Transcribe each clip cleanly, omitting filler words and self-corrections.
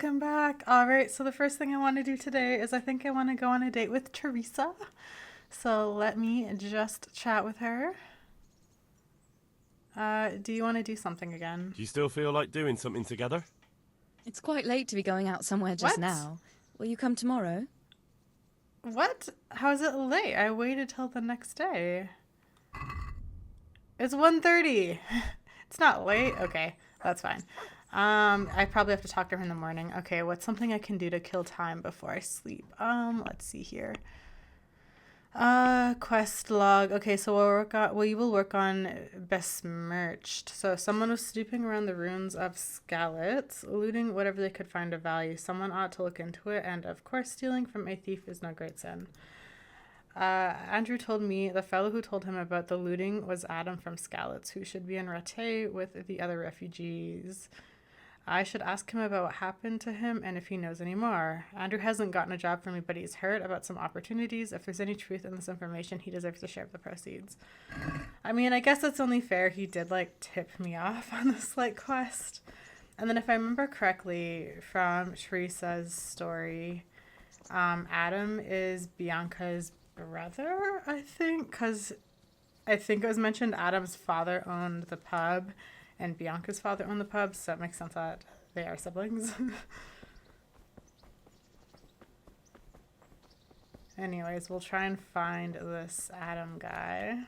welcome back. All right, so the first thing I want to do today is I think I want to go on a date with Teresa. So let me just chat with her. Do you want to do something again? Do you still feel like doing something together? It's quite late to be going out somewhere just What? now. Will you come tomorrow? What? How is it late? I waited till the next day. It's 1:30. It's not late. Okay, that's fine. I probably have to talk to her in the morning. Okay, what's something I can do to kill time before I sleep? Let's see here. Quest log. Okay, so we will work on besmirched. So someone was snooping around the ruins of Skalitz, looting whatever they could find of value. Someone ought to look into it, and of course stealing from a thief is no great sin. Andrew told me the fellow who told him about the looting was Adam from Skalitz, who should be in Rattay with the other refugees. I should ask him about what happened to him and if he knows any more. Andrew hasn't gotten a job for me, but he's heard about some opportunities. If there's any truth in this information, he deserves to share the proceeds. I mean, I guess that's only fair. He did, like, tip me off on this, like, quest. And then if I remember correctly from Teresa's story, Adam is Bianca's brother, I think, because I think it was mentioned Adam's father owned the pub and Bianca's father owned the pub, so it makes sense that they are siblings. Anyways, we'll try and find this Adam guy.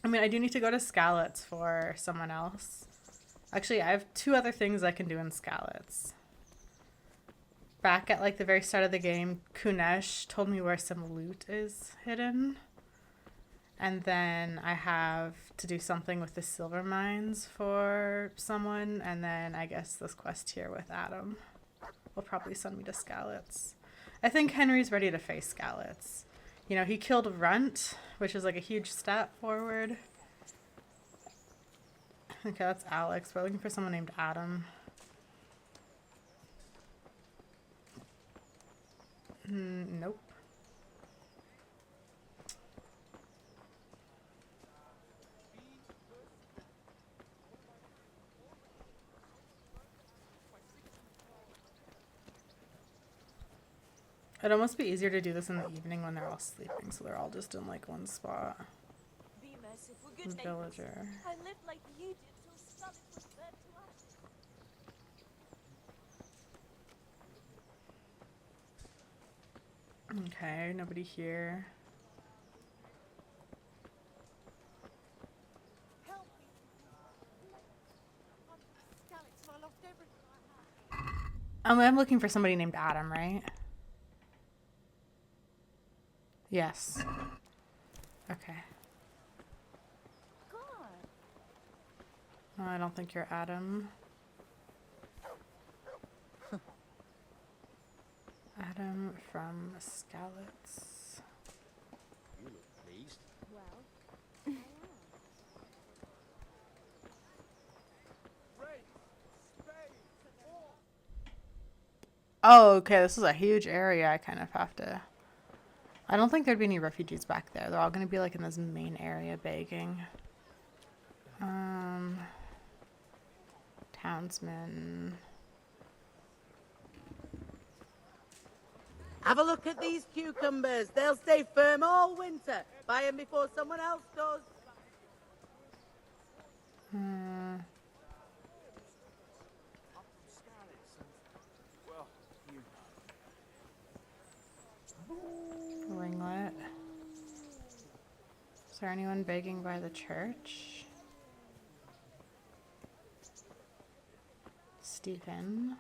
I mean, I do need to go to Skalitz for someone else. Actually, I have 2 other things I can do in Skalitz. Back at, like, the very start of the game, Kunesh told me where some loot is hidden. And then I have to do something with the silver mines for someone. And then I guess this quest here with Adam will probably send me to Skalitz. I think Henry's ready to face Skalitz. You know, he killed Runt, which is like a huge step forward. Okay, that's Alex. We're looking for someone named Adam. Nope. It'd almost be easier to do this in the evening when they're all sleeping, so they're all just in, like, one spot. Be merciful, good Villager. I lived like you did till Scarlet was burnt to ashes. Okay, nobody here. Help me. Scarlet, I lost everything I had. I'm looking for somebody named Adam, right? Yes. Okay. God. No, I don't think you're Adam. Adam from Skalitz. You look pleased. Well, Oh, okay, this is a huge area. I kind of have to... I don't think there'd be any refugees back there. They're all going to be, like, in this main area begging. Townsman. Have a look at these cucumbers. They'll stay firm all winter. Buy them before someone else does. Ringlet. Is there anyone begging by the church? Stephen.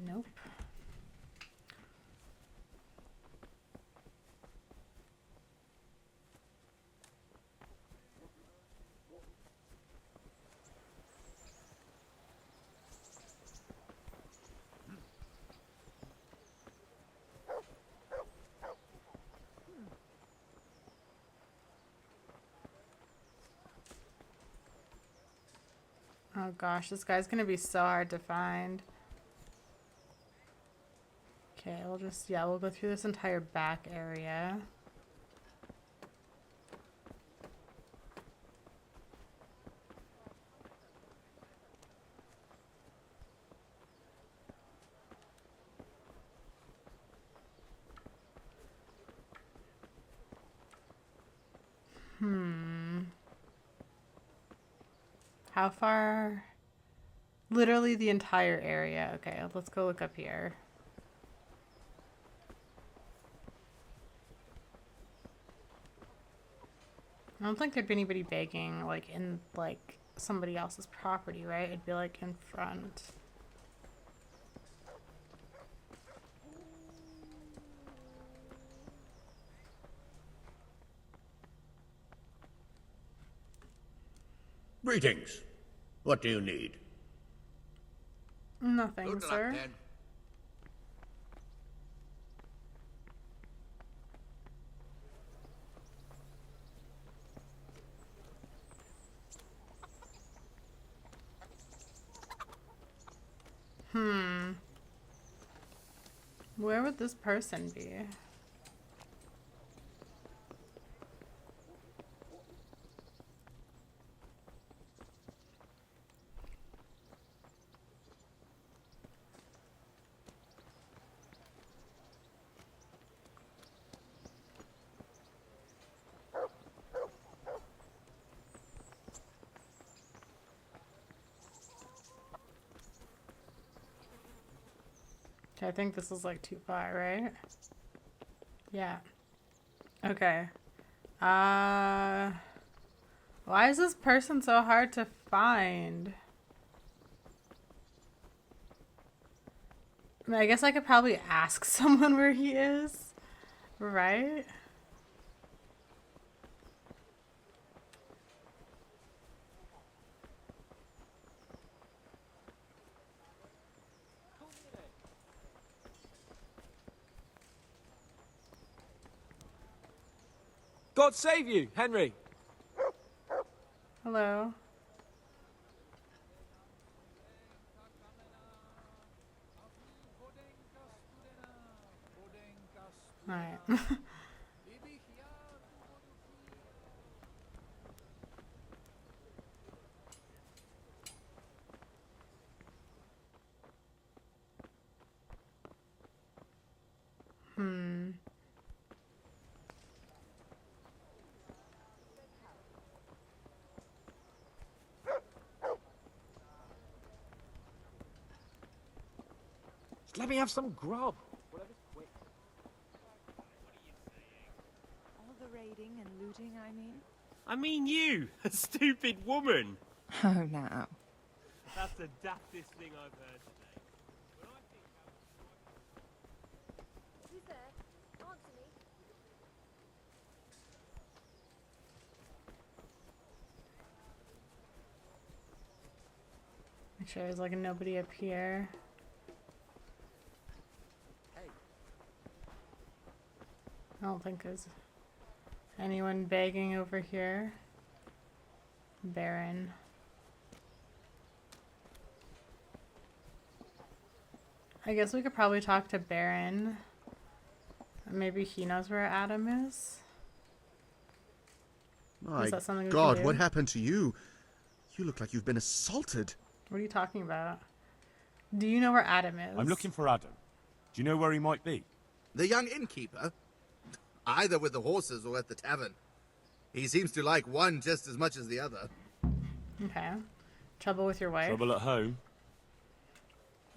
Nope. Oh gosh, this guy's gonna be so hard to find. Okay, we'll go through this entire back area. How far? Literally the entire area. Okay, let's go look up here. I don't think there'd be anybody begging, like, in, like, somebody else's property, right? It'd be, like, in front. Greetings. What do you need? Nothing, Good luck, sir. then. Where would this person be? Okay, I think this is like too far, right? Yeah. Okay. Why is this person so hard to find? I mean, I guess I could probably ask someone where he is, right? God save you, Henry. Hello. Alright. Just let me have some grub. All the raiding and looting, I mean? I mean you, a stupid woman. Oh, now. That's the daftest thing I've heard today. Who's there? Answer me. Make sure there's like nobody up here. I don't think there's anyone begging over here. Baron. I guess we could probably talk to Baron. Maybe he knows where Adam is. My that something we can God, do? what happened to you? You look like you've been assaulted. What are you talking about? Do you know where Adam is? I'm looking for Adam. Do you know where he might be? The young innkeeper? Either with the horses or at the tavern. He seems to like one just as much as the other. Okay. Trouble with your wife? Trouble at home?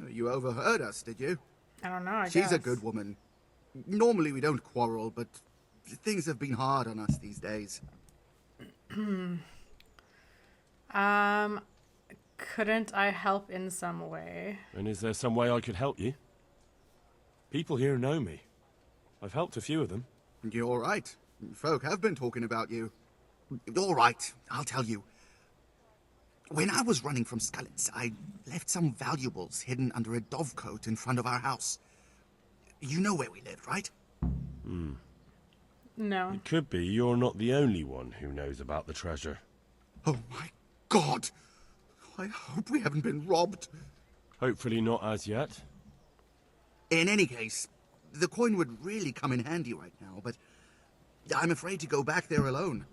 You overheard us, did you? I don't know, I She's guess. a good woman. Normally we don't quarrel, but things have been hard on us these days. Couldn't I help in some way? And is there some way I could help you? People here know me. I've helped a few of them. You're right. Folk have been talking about you. All right, I'll tell you. When I was running from Skullets, I left some valuables hidden under a dovecote in front of our house. You know where we lived, right? No. It could be you're not the only one who knows about the treasure. Oh my God! I hope we haven't been robbed. Hopefully not as yet. In any case, the coin would really come in handy right now, but I'm afraid to go back there alone.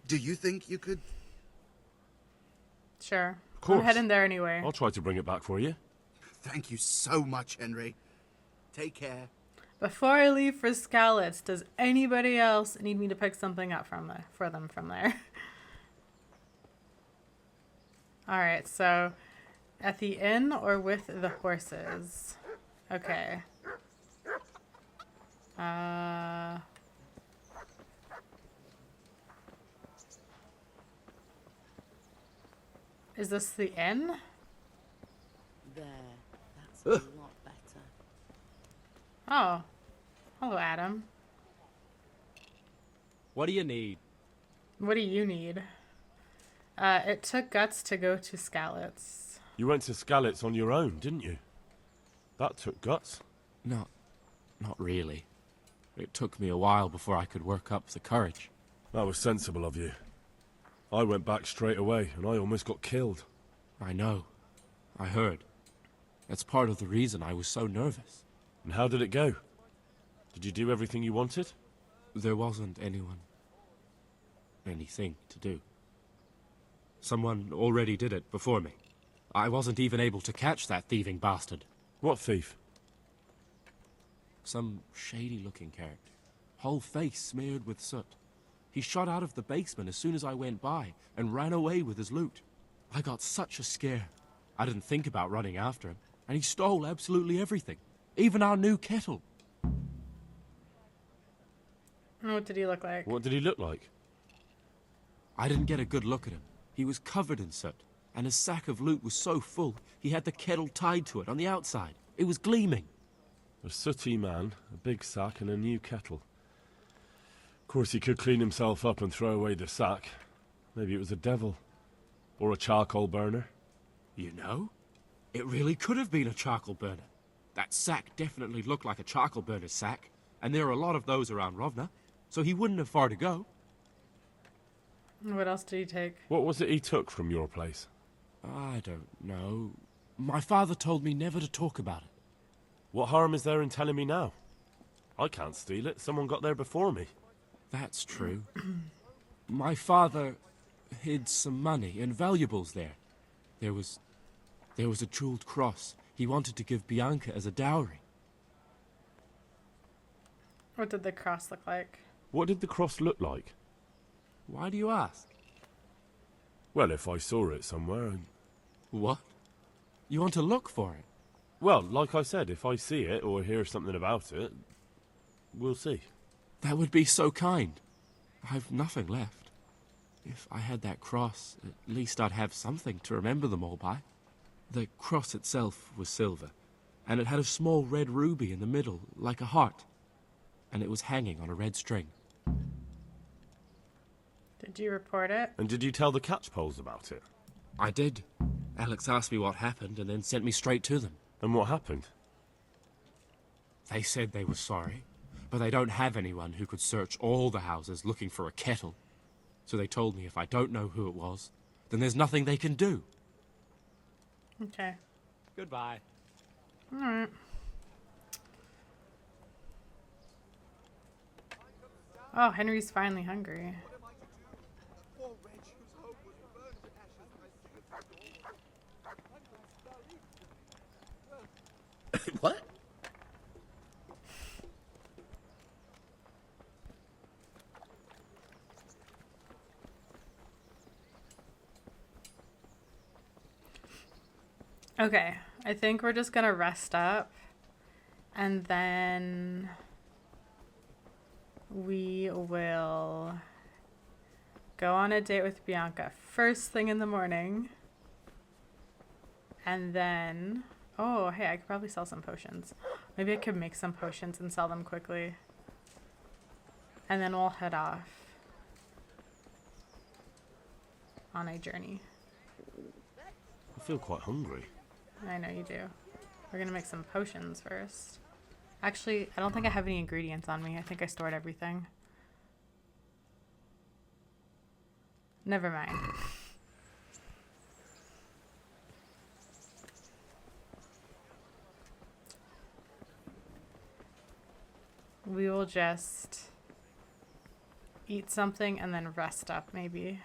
Do you think you could? Sure. Of course. I'm heading there anyway. I'll try to bring it back for you. Thank you so much, Henry. Take care. Before I leave for Skalitz, does anybody else need me to pick something up for them from there? Alright, so at the inn or with the horses? Okay. Is this the inn? There. That's a lot better. Oh. Hello, Adam. What do you need? What do you need? It took guts to go to Skalitz. You went to Skalitz on your own, didn't you? That took guts. Not really. It took me a while before I could work up the courage. That was sensible of you. I went back straight away, and I almost got killed. I know. I heard. That's part of the reason I was so nervous. And how did it go? Did you do everything you wanted? There wasn't anything to do. Someone already did it before me. I wasn't even able to catch that thieving bastard. What thief? Some shady-looking character. Whole face smeared with soot. He shot out of the basement as soon as I went by and ran away with his loot. I got such a scare. I didn't think about running after him, and he stole absolutely everything. Even our new kettle. What did he look like? What did he look like? I didn't get a good look at him. He was covered in soot, and his sack of loot was so full, he had the kettle tied to it on the outside. It was gleaming. A sooty man, a big sack, and a new kettle. Of course, he could clean himself up and throw away the sack. Maybe it was a devil. Or a charcoal burner. You know, it really could have been a charcoal burner. That sack definitely looked like a charcoal burner's sack, and there are a lot of those around Rovna, so he wouldn't have far to go. What else did he take? What was it he took from your place? I don't know. My father told me never to talk about it. What harm is there in telling me now? I can't steal it. Someone got there before me. That's true. My father hid some money and valuables there. There was a jeweled cross he wanted to give Bianca as a dowry. What did the cross look like? What did the cross look like? Why do you ask? Well, if I saw it somewhere... What? You want to look for it? Well, like I said, if I see it or hear something about it, we'll see. That would be so kind. I've nothing left. If I had that cross, at least I'd have something to remember them all by. The cross itself was silver, and it had a small red ruby in the middle, like a heart. And it was hanging on a red string. Did you report it? And did you tell the catchpoles about it? I did. Alex asked me what happened and then sent me straight to them. And what happened? They said they were sorry, but they don't have anyone who could search all the houses looking for a kettle. So they told me if I don't know who it was, then there's nothing they can do. Okay. Goodbye. Alright. Oh, Henry's finally hungry. What? Okay, I think we're just gonna rest up and then we will go on a date with Bianca first thing in the morning. And then, oh, hey, I could probably sell some potions. Maybe I could make some potions and sell them quickly. And then we'll head off on a journey. I feel quite hungry. I know you do. We're gonna make some potions first. Actually, I don't think I have any ingredients on me. I think I stored everything. Never mind. We will just eat something and then rest up, maybe.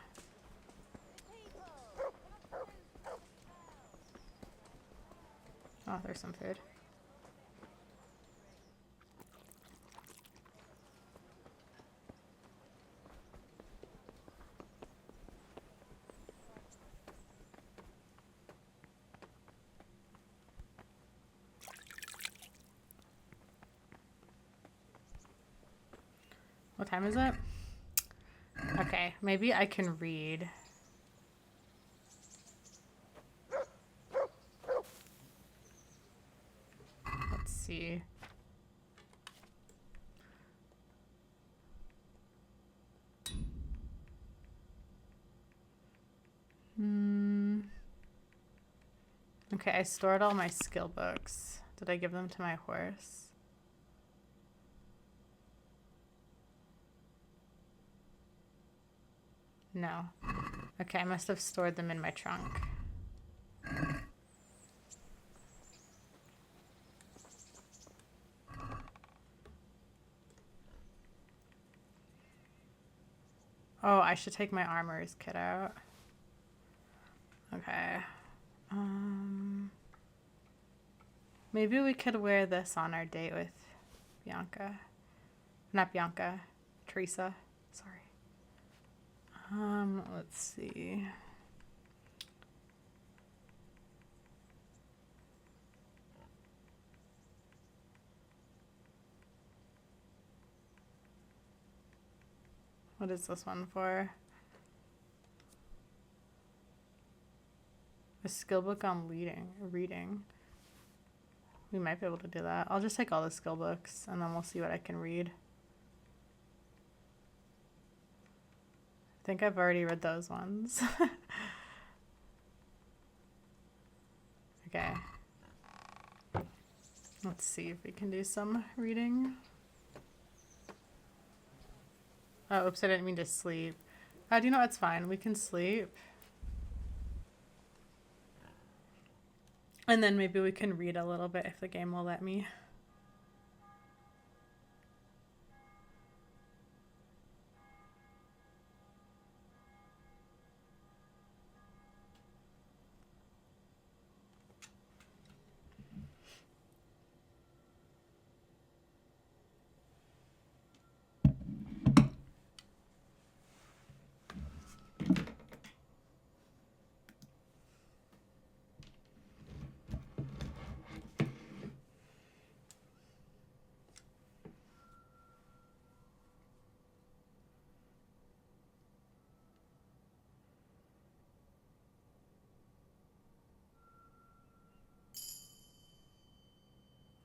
Oh, there's some food. What time is it? Okay, maybe I can read. Let's see. Okay, I stored all my skill books. Did I give them to my horse? No. Okay, I must have stored them in my trunk. Oh, I should take my armor's kit out. Okay. Maybe we could wear this on our date with Bianca. Not Bianca. Teresa. Sorry. Let's see. What is this one for? A skill book on reading. We might be able to do that. I'll just take all the skill books and then we'll see what I can read. I think I've already read those ones. Okay. Let's see if we can do some reading. Oh, oops, I didn't mean to sleep. Do you know what? It's fine. We can sleep. And then maybe we can read a little bit if the game will let me.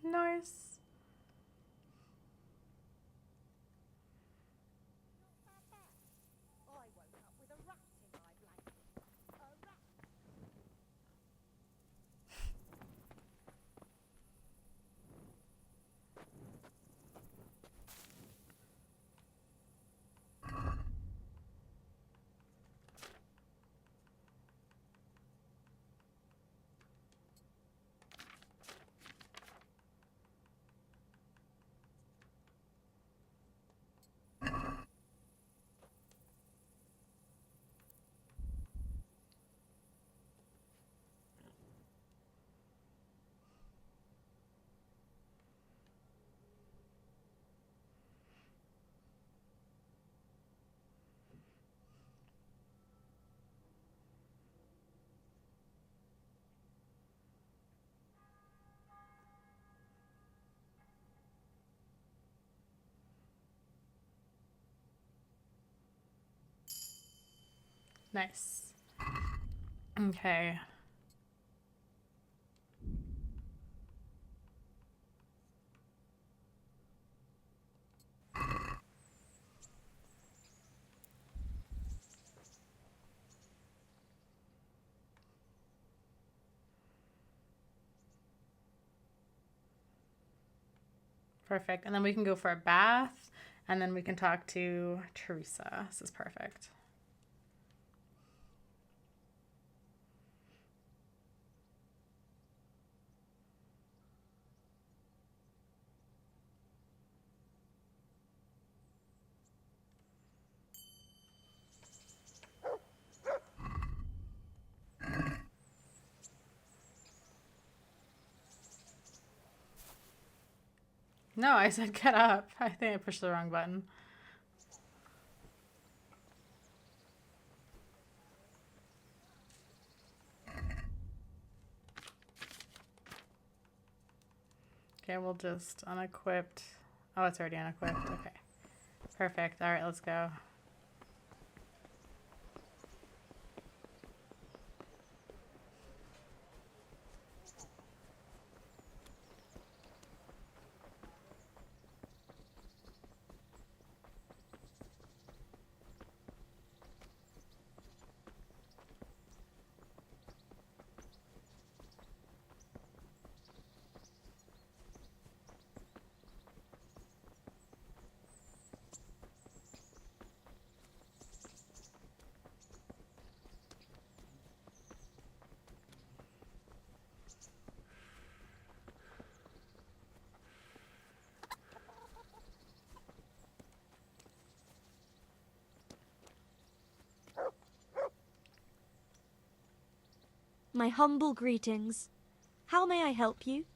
Nice. I woke up with a rat in my blanket. A rat. Nice. Okay. Perfect. And then we can go for a bath and then we can talk to Teresa. This is perfect. No, I said get up. I think I pushed the wrong button. Okay, we'll just unequipped. Oh, it's already unequipped. Okay. Perfect. All right, let's go. My humble greetings. How may I help you?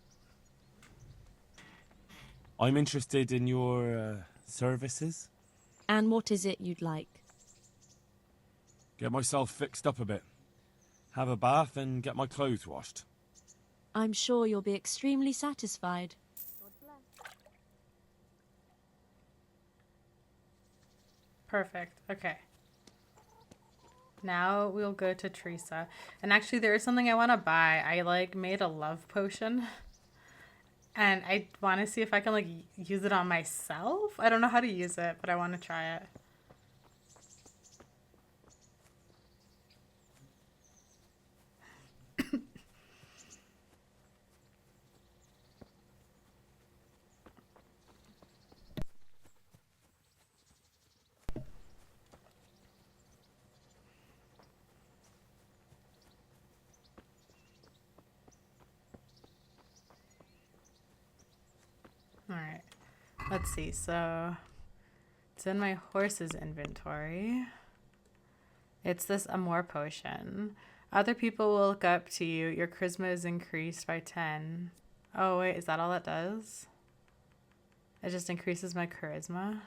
I'm interested in your services. And what is it you'd like? Get myself fixed up a bit. Have a bath and get my clothes washed. I'm sure you'll be extremely satisfied. Perfect. Okay. Now we'll go to Teresa. And actually there is something I want to buy. I like made a love potion. And I want to see if I can like use it on myself. I don't know how to use it, but I want to try it. Alright, let's see, so it's in my horse's inventory. It's this Amour potion. Other people will look up to you. Your charisma is increased by 10. Oh wait, is that all it does? It just increases my charisma?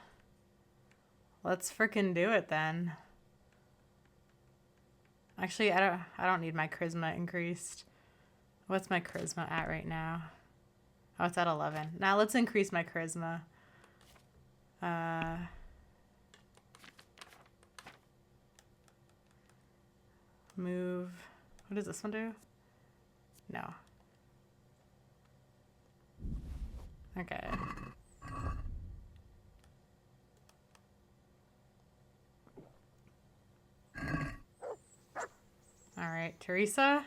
Let's frickin' do it then. Actually, I don't need my charisma increased. What's my charisma at right now? Oh, it's at 11. Now let's increase my charisma. Move. What does this one do? No. Okay. All right, Teresa.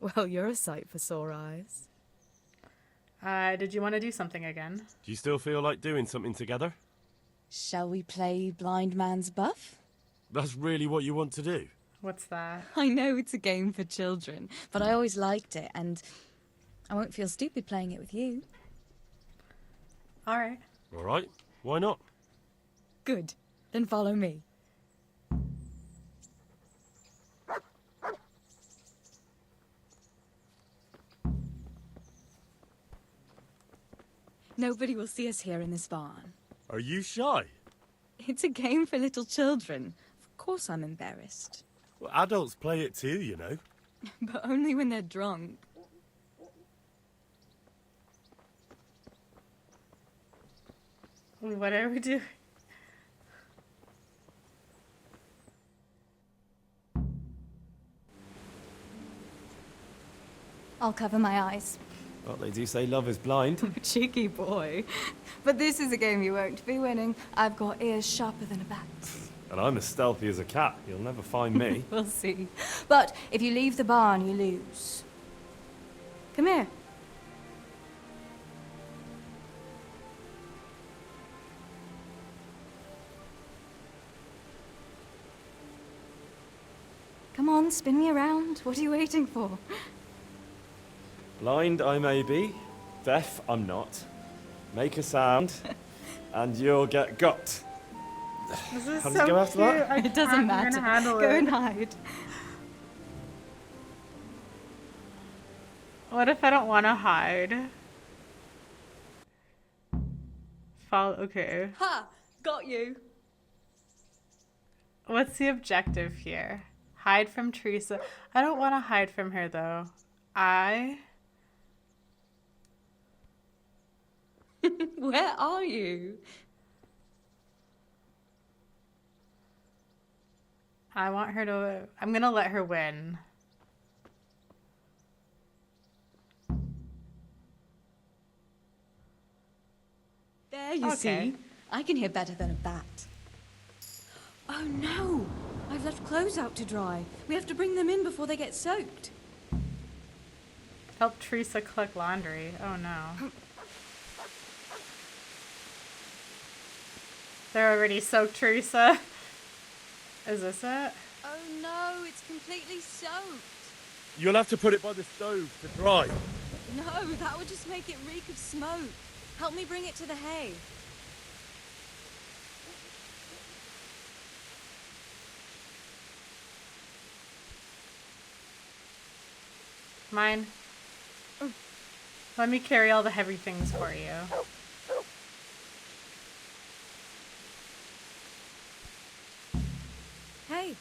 Well, you're a sight for sore eyes. Did you want to do something again? Do you still feel like doing something together? Shall we play blind man's buff? That's really what you want to do? What's that? I know it's a game for children, but I always liked it, and I won't feel stupid playing it with you. All right. All right, why not? Good. Then follow me. Nobody will see us here in this barn. Are you shy? It's a game for little children. Of course I'm embarrassed. Well, adults play it too, you know. But only when they're drunk. What are we doing? I'll cover my eyes. Well, they do say love is blind. Cheeky boy. But this is a game you won't be winning. I've got ears sharper than a bat. And I'm as stealthy as a cat. You'll never find me. We'll see. But if you leave the barn, you lose. Come here. Come on, spin me around. What are you waiting for? Blind I may be, deaf I'm not. Make a sound, and you'll get got. This is How does so it go after cute. that? It doesn't matter. Go Go and hide. What if I don't want to hide? Follow. Okay. Ha! Got you. What's the objective here? Hide from Teresa. I don't want to hide from her though. Where are you? I want her to... I'm gonna let her win. There, you see. I can hear better than a bat. Oh no! I've left clothes out to dry. We have to bring them in before they get soaked. Help Teresa collect laundry. Oh no. They're already soaked, Teresa. Is this it? Oh no, it's completely soaked. You'll have to put it by the stove to dry. No, that would just make it reek of smoke. Help me bring it to the hay. Mine. Let me carry all the heavy things for you. Hey.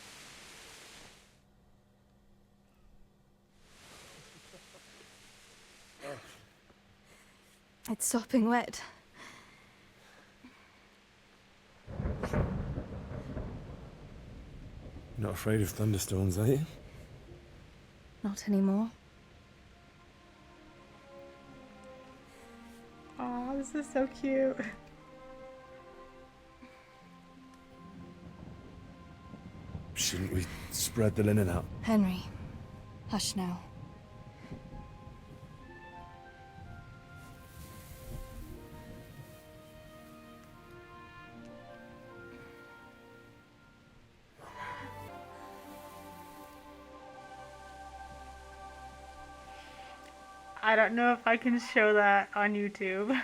It's sopping wet. Not afraid of thunderstorms, are you? Not anymore. Oh, this is so cute. Shouldn't we spread the linen out? Henry, hush now. I don't know if I can show that on YouTube.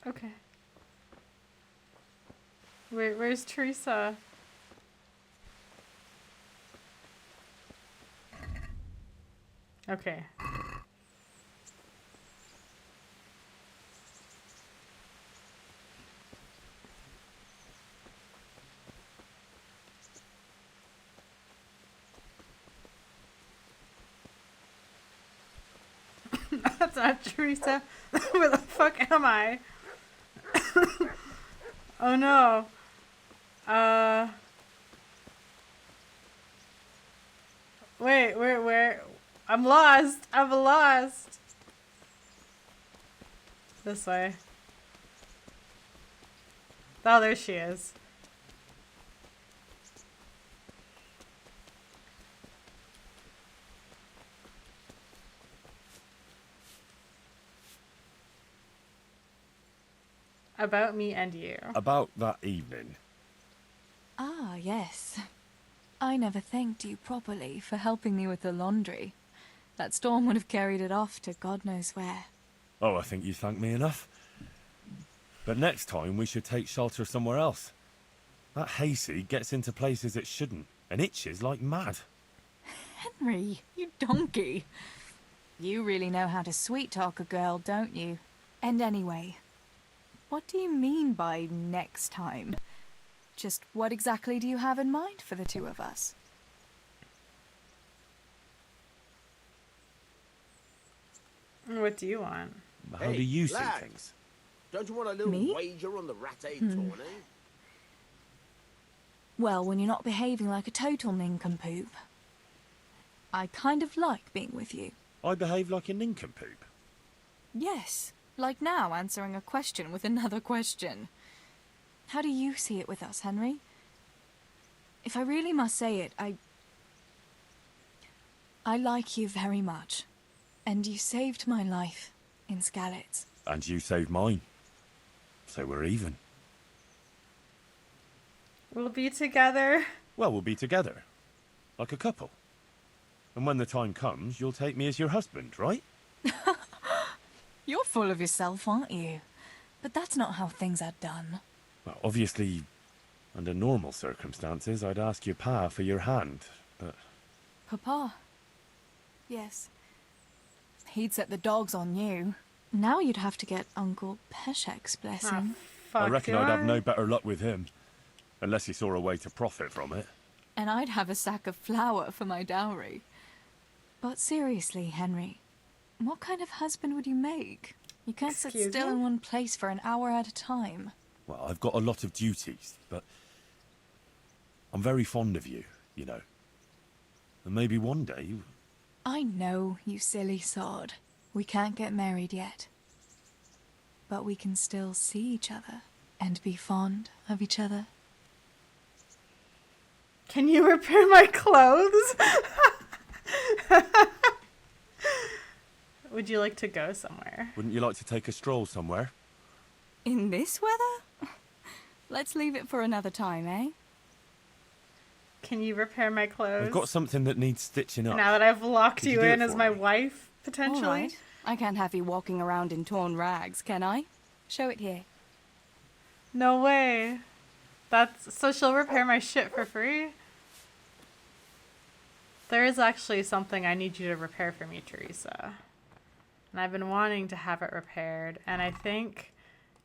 Okay. Where's Teresa? Okay. That's not Teresa. Where the fuck am I? Oh no. Wait, where? I'm lost. I'm lost. This way. Oh, there she is. About me and you. About that evening. Ah, yes. I never thanked you properly for helping me with the laundry. That storm would have carried it off to God knows where. Oh, I think you thanked me enough. But next time we should take shelter somewhere else. That hayseed gets into places it shouldn't, and itches like mad. Henry, you donkey. You really know how to sweet-talk a girl, don't you? And anyway, what do you mean by next time? Just what exactly do you have in mind for the two of us? What do you want? How do you see things? Don't you want a little Me? wager on the rat-aid tourney? Well, when you're not behaving like a total nincompoop. I kind of like being with you. I behave like a nincompoop. Yes, like now answering a question with another question. How do you see it with us, Henry? If I really must say it, I like you very much. And you saved my life in Skalitz. And you saved mine. So we're even. We'll be together. Well, we'll be together. Like a couple. And when the time comes, you'll take me as your husband, right? You're full of yourself, aren't you? But that's not how things are done. Well, obviously, under normal circumstances, I'd ask your pa for your hand, but... Papa? Yes. He'd set the dogs on you. Now you'd have to get Uncle Peshek's blessing. I reckon I'd have no better luck with him. Unless he saw a way to profit from it. And I'd have a sack of flour for my dowry. But seriously, Henry, what kind of husband would you make? You can't sit still in one place for an hour at a time. Well, I've got a lot of duties, but I'm very fond of you, you know. And maybe one day... I know, you silly sod. We can't get married yet. But we can still see each other and be fond of each other. Can you repair my clothes? Would you like to go somewhere? Wouldn't you like to take a stroll somewhere? In this weather? Let's leave it for another time, eh? Can you repair my clothes? I've got something that needs stitching up. Now that I've locked Could you do in it as for my me? wife, potentially. All right. I can't have you walking around in torn rags, can I? Show it here. No way. So she'll repair my shit for free? There is actually something I need you to repair for me, Teresa. And I've been wanting to have it repaired, and I think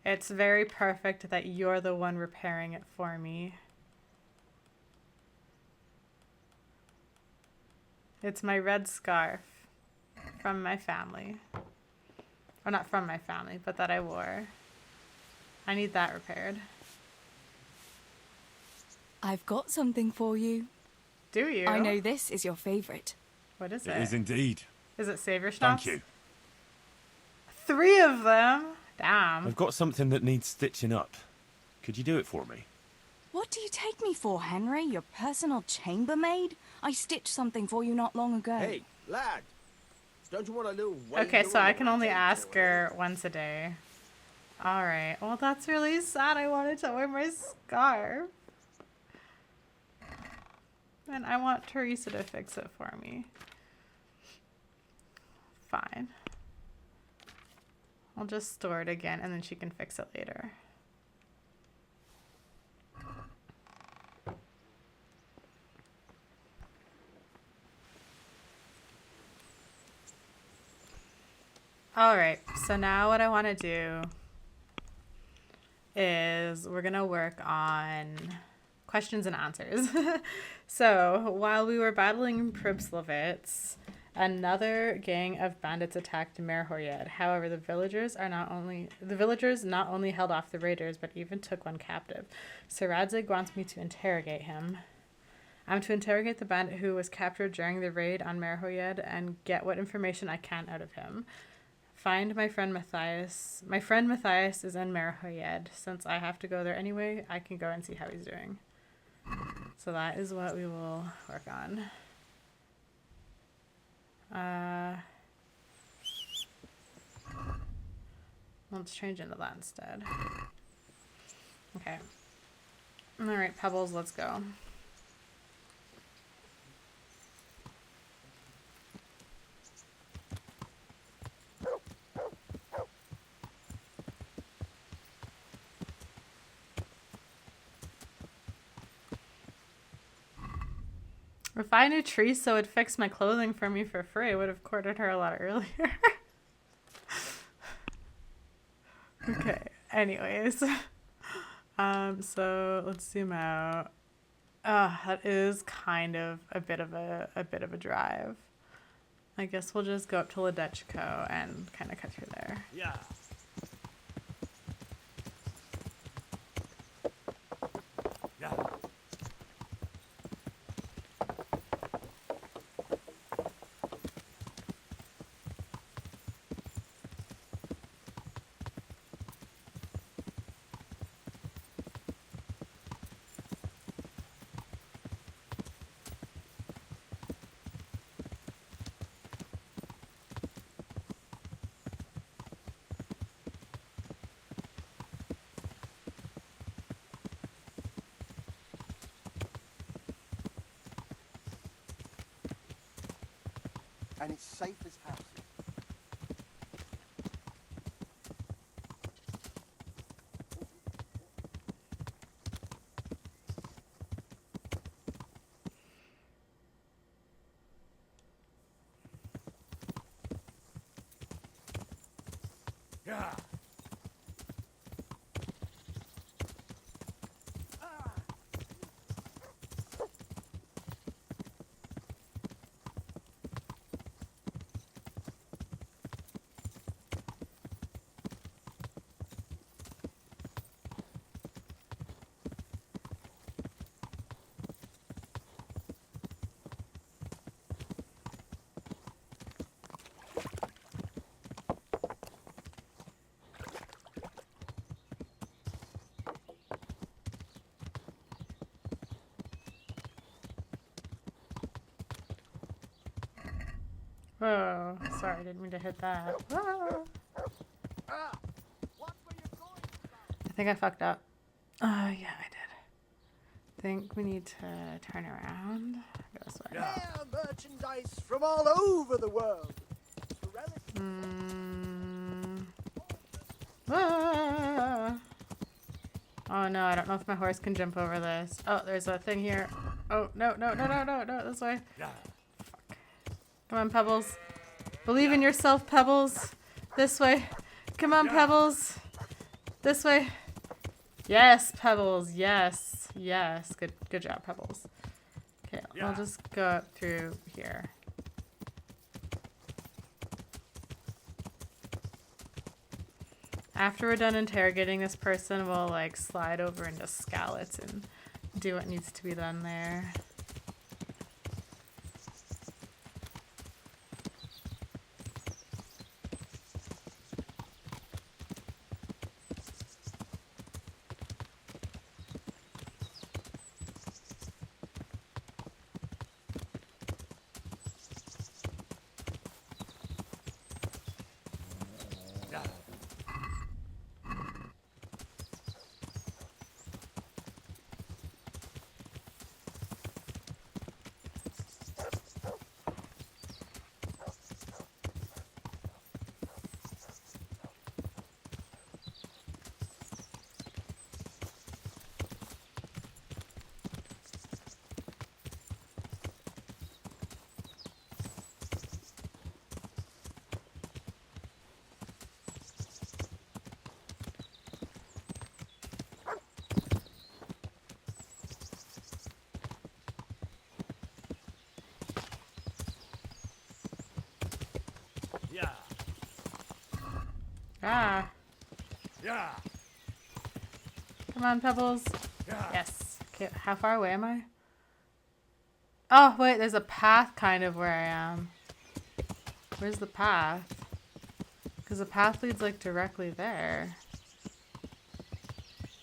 it's very perfect that you're the one repairing it for me. It's my red scarf from my family. Or not from my family, but that I wore. I need that repaired. I've got something for you. Do you? I know this is your favorite. What is it? It is indeed. Is it Savior Schnapps? Thank you. 3 of them? Damn. I've got something that needs stitching up. Could you do it for me? What do you take me for, Henry? Your personal chambermaid? I stitched something for you not long ago. Hey, lad. Don't you want a little Okay, so I can only ask her once a day. Alright. Well, that's really sad. I wanted to wear my scarf. And I want Teresa to fix it for me. Fine. I'll just store it again and then she can fix it later. Alright, so now what I want to do is we're going to work on questions and answers. So, while we were battling Pribslovitz, another gang of bandits attacked Merhoyed. However, the villagers not only held off the raiders, but even took one captive. Sir Radzig wants me to interrogate him. I'm to interrogate the bandit who was captured during the raid on Merhoyed and get what information I can out of him. Find my friend Matthias. My friend Matthias is in Merhoyed. Since I have to go there anyway, I can go and see how he's doing. So that is what we will work on. Let's change into that instead. Okay. Alright, Pebbles, let's go. If I knew Teresa would fix my clothing for me for free, I would have courted her a lot earlier. Okay, anyways. So let's zoom out. That is kind of a bit of a drive. I guess we'll just go up to Ledechko and kind of cut through there. Yeah. Yeah. and it's safe as houses. Yeah. Whoa, sorry, I didn't mean to hit that. Whoa. I think I fucked up. Oh, yeah, I did. I think we need to turn around. Go this way. Yeah, merchandise from all over the world. Ah. Oh no, I don't know if my horse can jump over this. Oh, there's a thing here. Oh, no, this way. Fuck. Come on, Pebbles. Believe in yourself, Pebbles. This way. Come on, Pebbles. This way. Yes, Pebbles. Yes. Yes. Good job, Pebbles. Okay, I'll just go up through here. After we're done interrogating this person, we'll like slide over into Skalitz and do what needs to be done there. Ah. Yeah. Come on, Pebbles. Yeah. Yes. Okay, how far away am I? Oh, wait, there's a path kind of where I am. Where's the path? Because the path leads like directly there.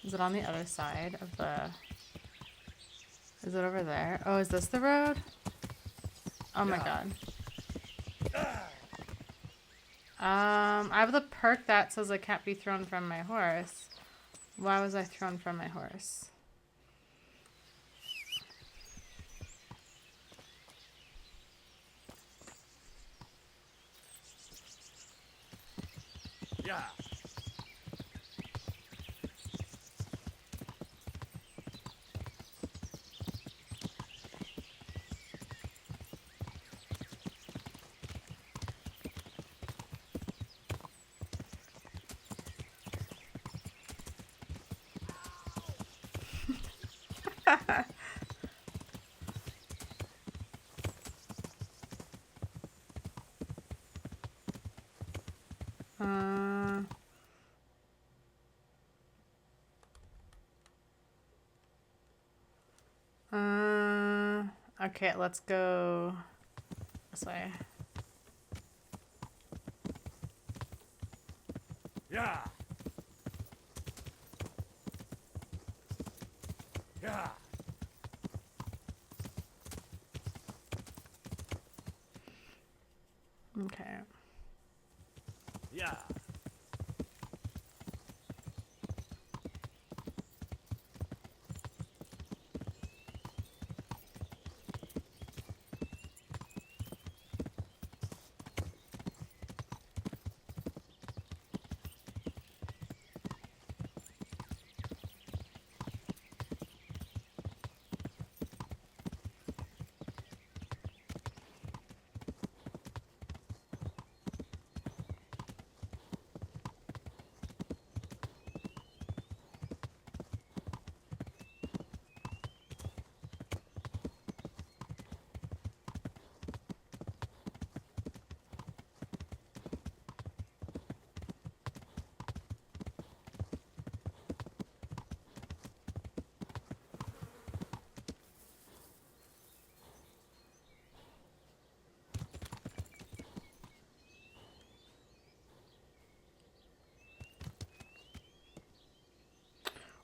Is it on the other side of the... Is it over there? Oh, is this the road? Oh my god. I have the perk that says I can't be thrown from my horse. Why was I thrown from my horse? Yeah. Okay, let's go this way. Yeah. Yeah. Okay. Yeah.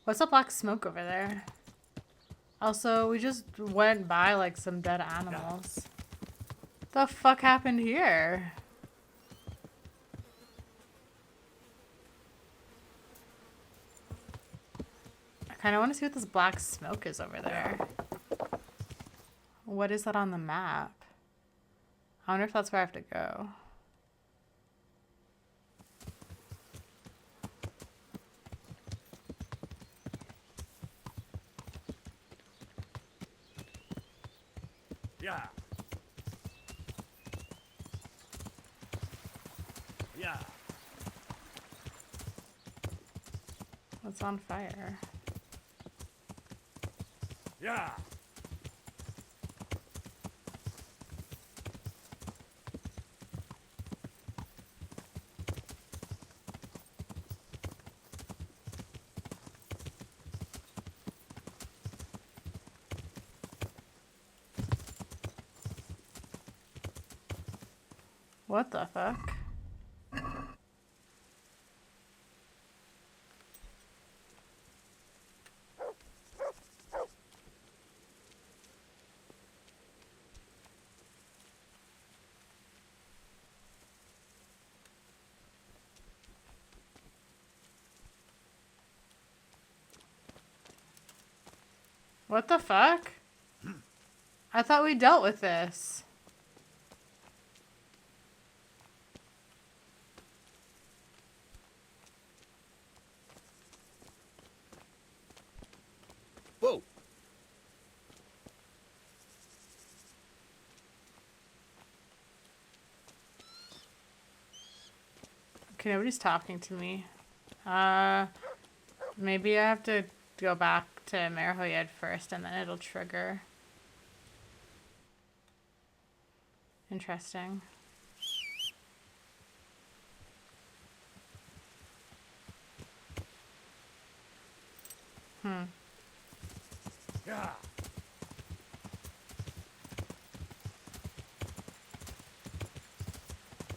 What's that black smoke over there? Also, we just went by like some dead animals. The fuck happened here? I kind of want to see what this black smoke is over there. What is that on the map? I wonder if that's where I have to go. Yeah. Yeah. What's on fire? Yeah. What the fuck? What the fuck? I thought we dealt with this. Whoa. Okay, nobody's talking to me. Maybe I have to go back to Merhoyed first and then it'll trigger. Interesting. Yeah.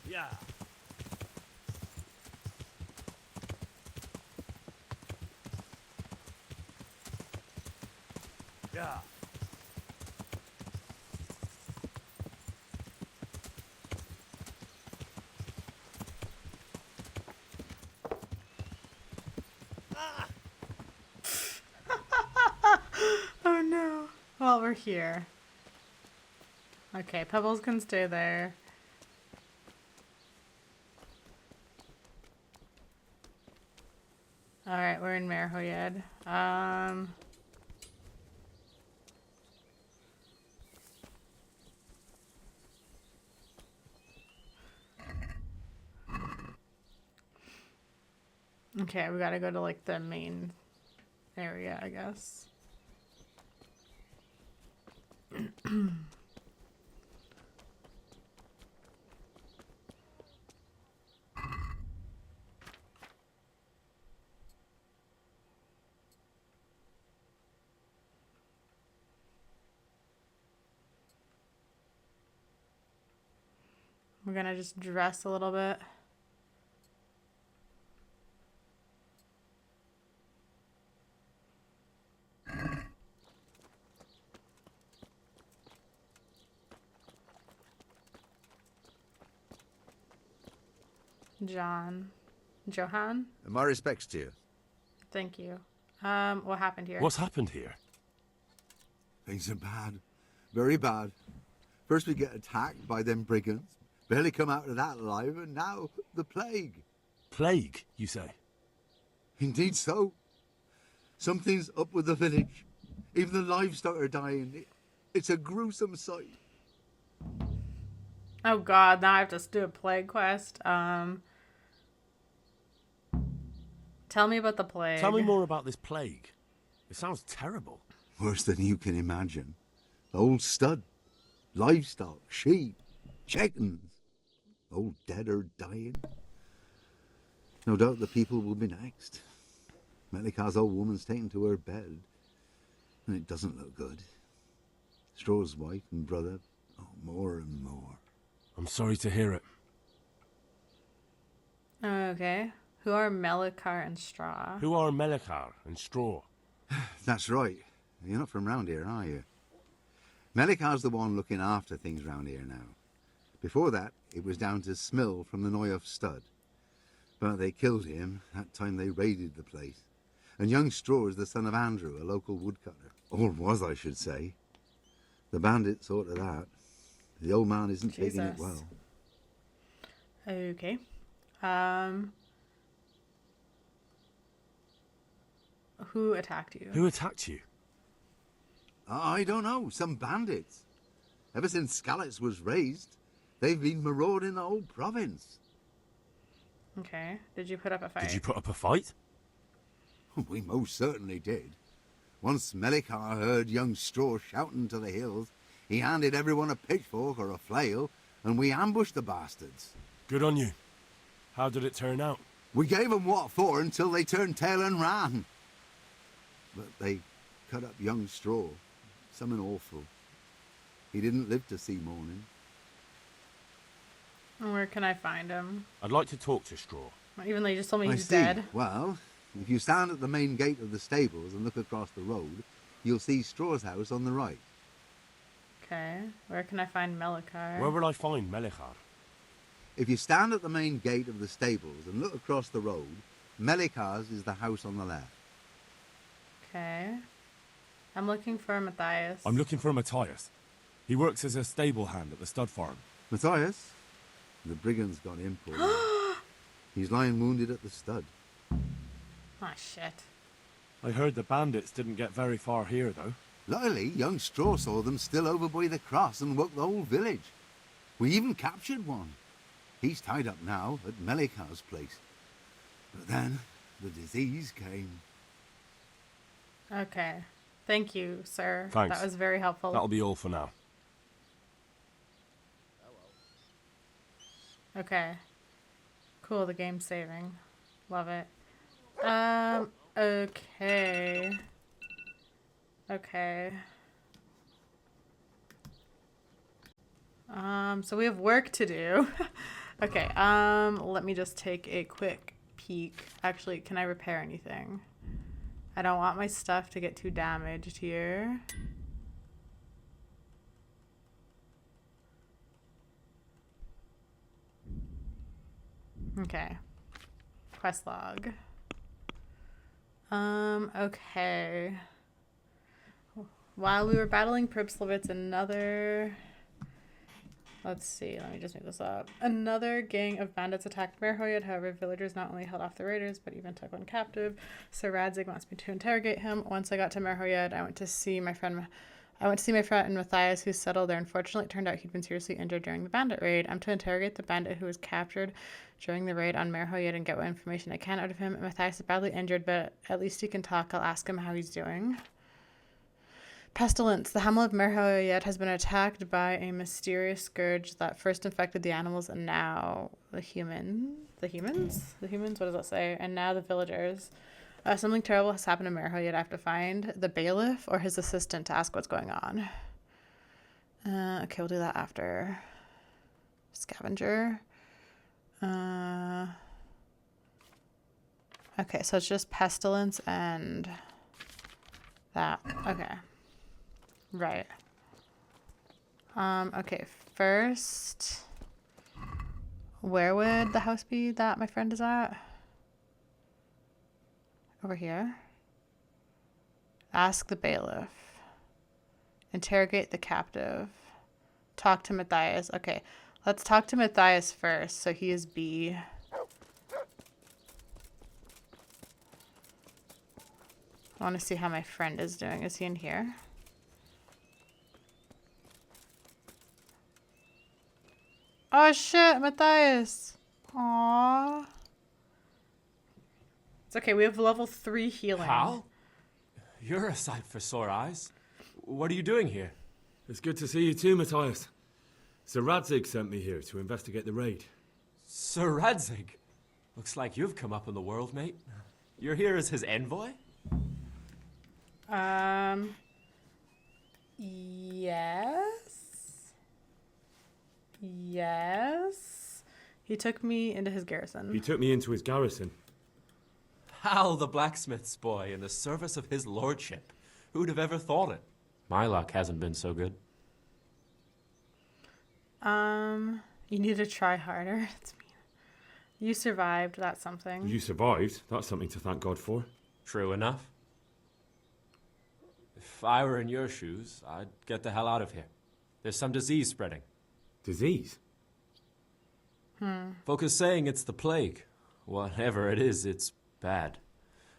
Yeah. Yeah. Oh no. Well, we're here. Okay, Pebbles can stay there. Alright, we're in Merhoyed. Okay, we gotta go to like the main area, I guess. We're gonna just dress a little bit. Johan? My respects to you. Thank you. What happened here? What's happened here? Things are bad. Very bad. First we get attacked by them brigands. Barely come out of that alive, and now the plague. Plague, you say? Indeed so. Something's up with the village. Even the livestock are dying. It's a gruesome sight. Oh god, now I have to do a plague quest. Tell me about the plague. Tell me more about this plague. It sounds terrible. Worse than you can imagine. The old stud. Livestock, sheep, chickens. All dead or dying. No doubt the people will be next. Melika's old woman's taken to her bed. And it doesn't look good. Straw's wife and brother, more and more. I'm sorry to hear it. Okay. Who are Melikar and Straw? Who are Melikar and Straw? That's right. You're not from round here, are you? Melikar's the one looking after things round here now. Before that, it was down to Smill from the Noyoff Stud. But they killed him that time they raided the place. And young Straw is the son of Andrew, a local woodcutter. Or was, I should say. The bandit sorted that. The old man isn't taking it well. Okay. Who attacked you? Who attacked you? I don't know. Some bandits. Ever since Skalitz was raised, they've been marauding the whole province. Okay. Did you put up a fight? Did you put up a fight? We most certainly did. Once Melikar heard young Straw shouting to the hills, he handed everyone a pitchfork or a flail, and we ambushed the bastards. Good on you. How did it turn out? We gave them what for until they turned tail and ran. But they cut up young Straw. Something awful. He didn't live to see morning. Where can I find him? I'd like to talk to Straw. Even though you just told me I he's see. dead. Well, if you stand at the main gate of the stables and look across the road, you'll see Straw's house on the right. Okay. Where can I find Melikar? Where will I find Melikar? If you stand at the main gate of the stables and look across the road, Melikar's is the house on the left. Okay. I'm looking for Matthias. I'm looking for Matthias. He works as a stable hand at the stud farm. Matthias? The brigands got him pulled. He's lying wounded at the stud. Ah, shit. I heard the bandits didn't get very far here, though. Luckily, young Straw saw them still over by the cross and woke the whole village. We even captured one. He's tied up now at Melikar's place. But then, the disease came. Okay. Thank you, sir. Thanks. That was very helpful. That'll be all for now. Okay. Cool, the game's saving. Love it. Okay. Okay. So we have work to do. Okay, let me just take a quick peek. Actually, can I repair anything? I don't want my stuff to get too damaged here. Okay. Quest log. Okay. While we were battling Pripslovitz, let's see, let me just make this up. Another gang of bandits attacked Merhoyed. However, villagers not only held off the raiders, but even took one captive. Sir Radzig wants me to interrogate him. Once I got to Merhoyed, I went to see my friend Matthias, who settled there. Unfortunately, it turned out he'd been seriously injured during the bandit raid. I'm to interrogate the bandit who was captured during the raid on Merhoyed and get what information I can out of him. Matthias is badly injured, but at least he can talk. I'll ask him how he's doing. Pestilence. The hamlet of Merhoyed has been attacked by a mysterious scourge that first infected the animals and now the humans? What does that say? And now the villagers. Something terrible has happened to Merhoyed. I have to find the bailiff or his assistant to ask what's going on. Okay, we'll do that after. Scavenger. Okay, so it's just Pestilence and that. Okay. Right. Okay, first, where would the house be that my friend is at? Over here. Ask the bailiff. Interrogate the captive. Talk to Matthias. Okay, let's talk to Matthias first. So he is B. I want to see how my friend is doing. Is he in here? Oh shit, Matthias. Aww. It's okay, we have level 3 healing. Hal? You're a sight for sore eyes. What are you doing here? It's good to see you too, Matthias. Sir Radzig sent me here to investigate the raid. Sir Radzig? Looks like you've come up in the world, mate. You're here as his envoy? Yes. Yes. He took me into his garrison. He took me into his garrison. Hal the blacksmith's boy in the service of his lordship. Who'd have ever thought it? My luck hasn't been so good. You need to try harder. It's mean. You survived, that's something. You survived. That's something to thank God for. True enough. If I were in your shoes, I'd get the hell out of here. There's some disease spreading. Disease? Folk are saying it's the plague. Whatever it is, it's bad.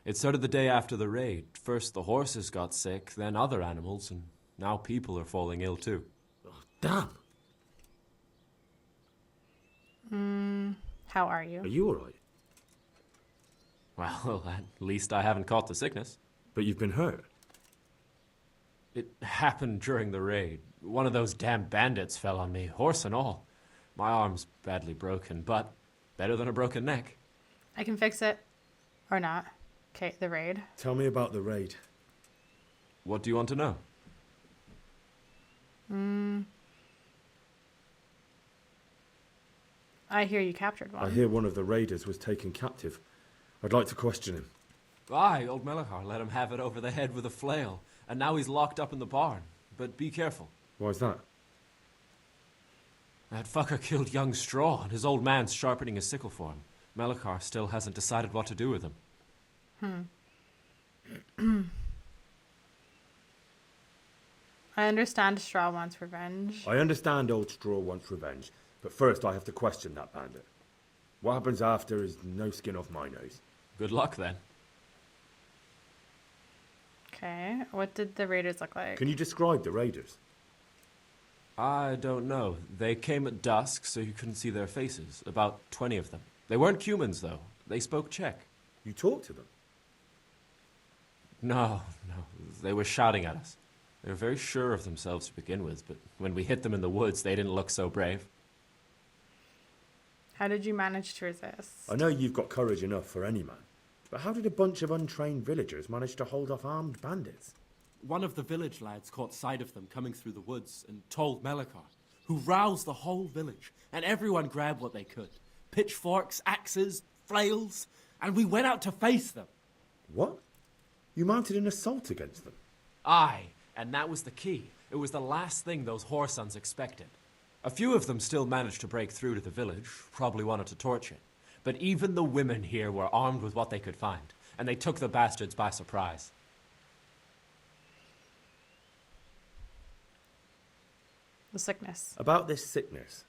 It started the day after the raid. First the horses got sick, then other animals, and now people are falling ill too. Oh, damn. How are you? Are you alright? Well, at least I haven't caught the sickness. But you've been hurt? It happened during the raid. One of those damn bandits fell on me, horse and all. My arm's badly broken, but better than a broken neck. I can fix it. Or not. Okay, the raid. Tell me about the raid. What do you want to know? I hear you captured one. I hear one of the raiders was taken captive. I'd like to question him. Aye, old Melachar let him have it over the head with a flail, and now he's locked up in the barn. But be careful. Why's that? That fucker killed young Straw, and his old man's sharpening a sickle for him. Melachar still hasn't decided what to do with him. I understand Straw wants revenge. I understand old Straw wants revenge, but first I have to question that bandit. What happens after is no skin off my nose. Good luck, then. Okay, what did the raiders look like? Can you describe the raiders? I don't know. They came at dusk, so you couldn't see their faces. About 20 of them. They weren't humans, though. They spoke Czech. You talked to them? No. They were shouting at us. They were very sure of themselves to begin with, but when we hit them in the woods, they didn't look so brave. How did you manage to resist? I know you've got courage enough for any man, but how did a bunch of untrained villagers manage to hold off armed bandits? One of the village lads caught sight of them coming through the woods and told Melachar, who roused the whole village, and everyone grabbed what they could. Pitchforks, axes, flails, and we went out to face them. What? You mounted an assault against them? Aye, and that was the key. It was the last thing those whoresons expected. A few of them still managed to break through to the village, probably wanted to torch it. But even the women here were armed with what they could find, and they took the bastards by surprise. The sickness. About this sickness.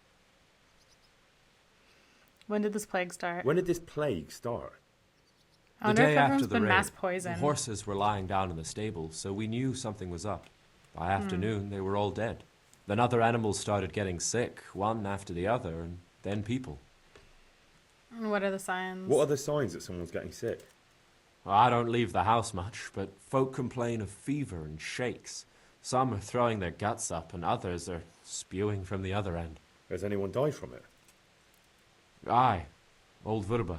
When did this plague start? When did this plague start? I wonder if everyone's been mass poisoned. The horses were lying down in the stable, so we knew something was up. By afternoon, they were all dead. Then other animals started getting sick, one after the other, and then people. And what are the signs? What are the signs that someone's getting sick? Well, I don't leave the house much, but folk complain of fever and shakes. Some are throwing their guts up, and others are spewing from the other end. Has anyone died from it? Aye, old Verba.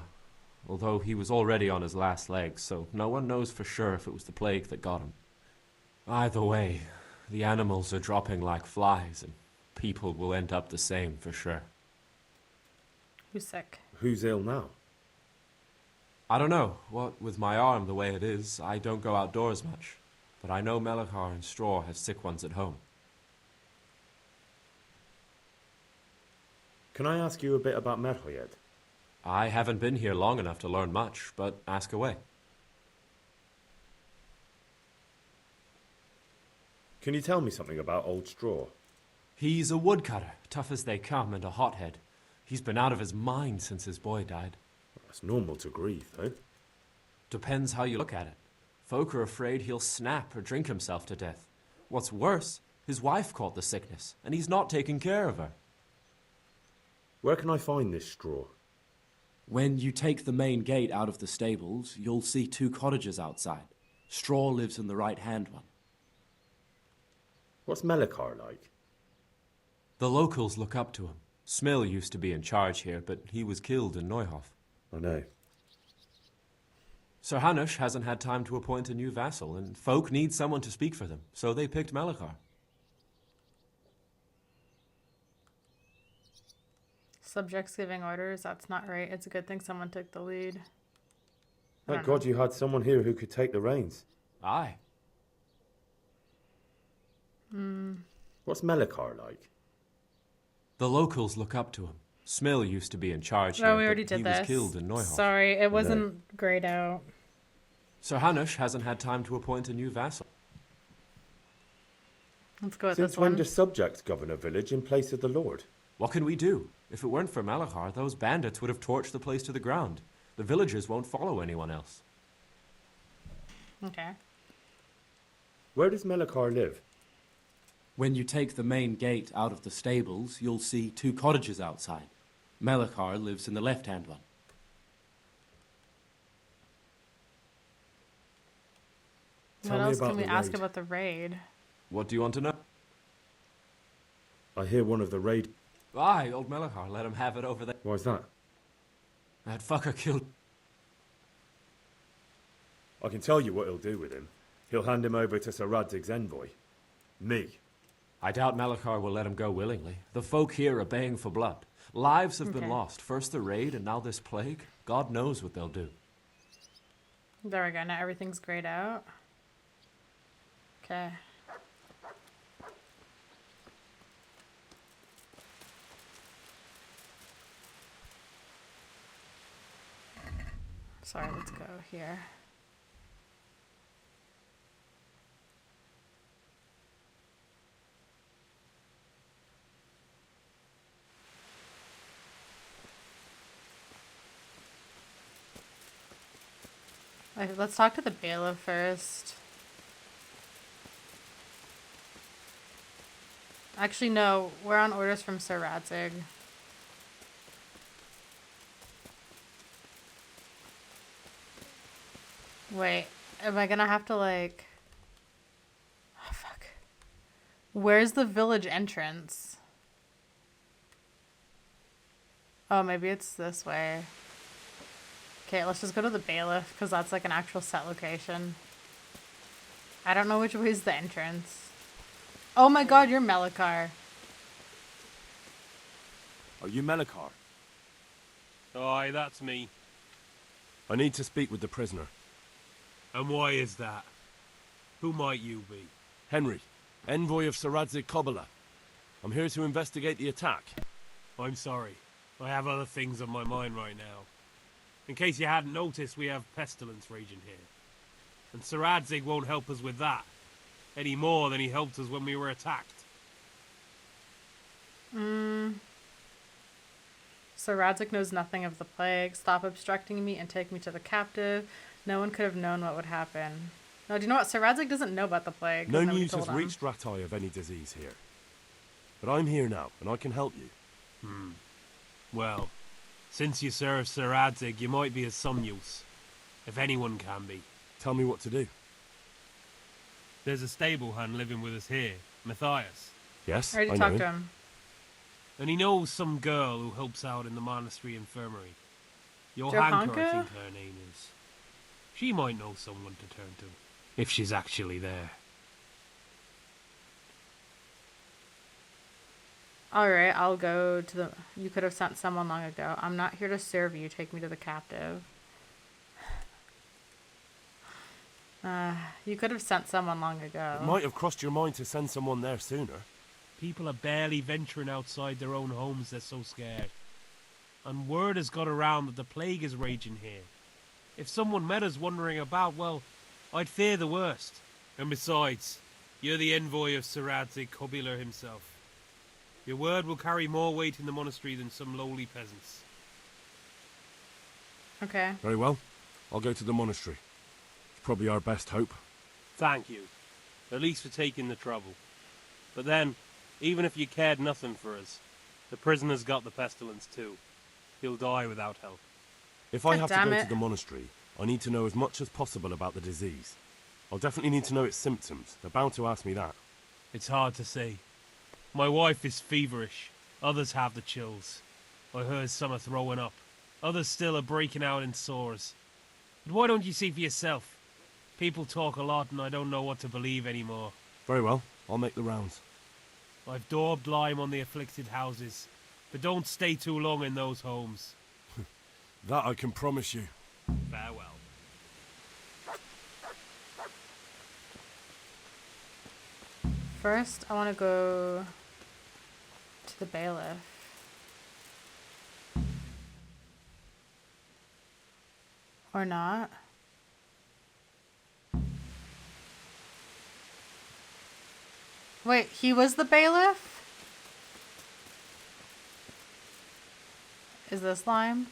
Although he was already on his last legs, so no one knows for sure if it was the plague that got him. Either way, the animals are dropping like flies, and people will end up the same for sure. Who's sick? Who's ill now? I don't know. What with my arm the way it is, I don't go outdoors much. But I know Melachar and Straw have sick ones at home. Can I ask you a bit about Merhoyed? I haven't been here long enough to learn much, but ask away. Can you tell me something about Old Straw? He's a woodcutter, tough as they come, and a hothead. He's been out of his mind since his boy died. That's normal to grieve, though. Depends how you look at it. Folk are afraid he'll snap or drink himself to death. What's worse, his wife caught the sickness, and he's not taking care of her. Where can I find this Straw? When you take the main gate out of the stables, you'll see 2 cottages outside. Straw lives in the right-hand one. What's Melachar like? The locals look up to him. Smill used to be in charge here, but he was killed in Neuhof. I know. Sir Hanush hasn't had time to appoint a new vassal, and folk need someone to speak for them, so they picked Melachar. Subjects giving orders, that's not right. It's a good thing someone took the lead. Thank God you had someone here who could take the reins. Aye. What's Melikar like? The locals look up to him. Smill used to be in charge here, Oh, we already but did he this. was killed in Neuhof. Sorry, it wasn't grayed out. Sir Hanush hasn't had time to appoint a new vassal. Let's go with Since this when one. do subjects govern a village in place of the lord? What can we do? If it weren't for Melikar, those bandits would have torched the place to the ground. The villagers won't follow anyone else. Okay. Where does Melikar live? When you take the main gate out of the stables, you'll see 2 cottages outside. Melikar lives in the left-hand one. What else can we ask about the raid? What do you want to know? I hear one of the raid... Aye, old Melikar let him have it over there. Why's that? That fucker killed... I can tell you what he'll do with him. He'll hand him over to Sir Radzig's envoy. Me. I doubt Melikar will let him go willingly. The folk here are baying for blood. Lives have been lost. First the raid and now this plague. God knows what they'll do. There we go. Now everything's grayed out. Okay. Sorry, let's go here. Okay, let's talk to the bailiff first. Actually, no. We're on orders from Sir Radzig. Wait, am I gonna have to, like... Oh, fuck. Where's the village entrance? Oh, maybe it's this way. Okay, let's just go to the bailiff, because that's, like, an actual set location. I don't know which way is the entrance. Oh my god, you're Melikar. Are you Melikar? Aye, that's me. I need to speak with the prisoner. And why is that? Who might you be? Henry, envoy of Sir Radzig Kobyla. I'm here to investigate the attack. I'm sorry. I have other things on my mind right now. In case you hadn't noticed, we have Pestilence raging here. And Sir Radzig won't help us with that. Any more than he helped us when we were attacked. Sir Radzig knows nothing of the plague. Stop obstructing me and take me to the captive. No one could have known what would happen. No, do you know what? Sir Radzig doesn't know about the plague. No news has reached Ratai of any disease here. But I'm here now, and I can help you. Well, since you serve Sir Radzig, you might be of some use. If anyone can be. Tell me what to do. There's a stable hand living with us here, Matthias. Yes, I already talked to him. And he knows some girl who helps out in the monastery infirmary. Johanka, Johanka? I think her name is. She might know someone to turn to, if she's actually there. Alright, I'll go to the... You could have sent someone long ago. I'm not here to serve you. Take me to the captive. You could have sent someone long ago. It might have crossed your mind to send someone there sooner. People are barely venturing outside their own homes, they're so scared. And word has got around that the plague is raging here. If someone met us wandering about, well, I'd fear the worst. And besides, you're the envoy of Sir Radzig Kobyla himself. Your word will carry more weight in the monastery than some lowly peasants. Okay. Very well. I'll go to the monastery. It's probably our best hope. Thank you. At least for taking the trouble. But then, even if you cared nothing for us, the prisoner's got the pestilence too. He'll die without help. If I have to go to the monastery, I need to know as much as possible about the disease. I'll definitely need to know its symptoms. They're bound to ask me that. It's hard to say. My wife is feverish. Others have the chills. I heard some are throwing up. Others still are breaking out in sores. But why don't you see for yourself? People talk a lot and I don't know what to believe anymore. Very well. I'll make the rounds. I've daubed lime on the afflicted houses. But don't stay too long in those homes. That I can promise you. Farewell. First, I want to go to the bailiff. Or not. Wait, he was the bailiff? Is this Lime?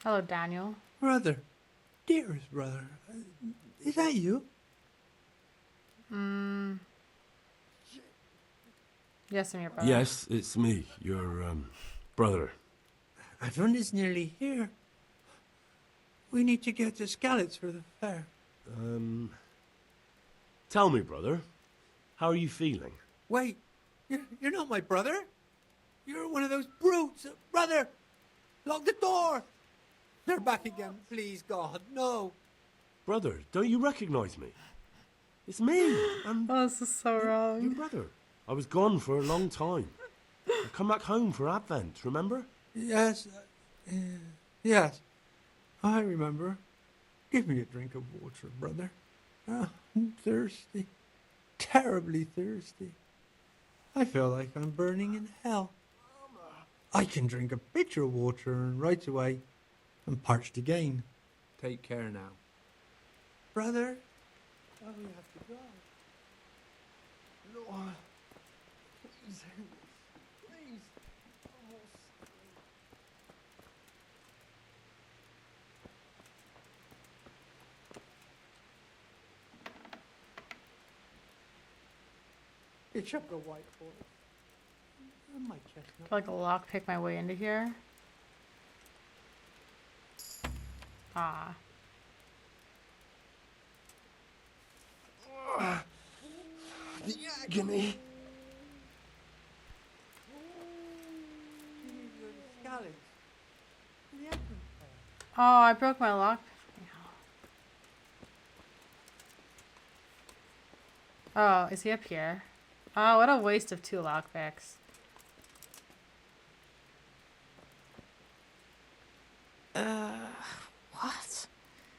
Hello, Daniel. Brother. Dearest brother. Is that you? Yes, I'm your brother. Yes, it's me, your brother. Everyone is nearly here. We need to get to Skalitz for the fair. Tell me, brother, how are you feeling? Wait, you're not my brother? You're one of those brutes. Brother, lock the door. They're back again, please, God, no. Brother, don't you recognize me? It's me. Oh, this is so wrong. Your brother. I was gone for a long time. I come back home for Advent, remember? Yes, yes, I remember. Give me a drink of water, brother. Oh, I'm thirsty, terribly thirsty. I feel like I'm burning in hell. I can drink a pitcher of water and right away I'm parched again. Take care now. Brother, oh, we have to drive. Lord, please, please. It's up the white horse. My chestnut. Like a lockpick my way into here. Ah. The agony. Oh, I broke my lock. Oh, is he up here? Oh, what a waste of 2 lockpicks. What?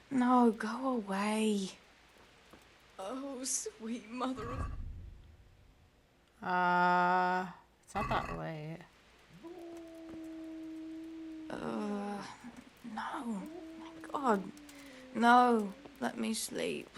No, go away. Oh, sweet mother of... It's not that late. No. My God. No. Let me sleep.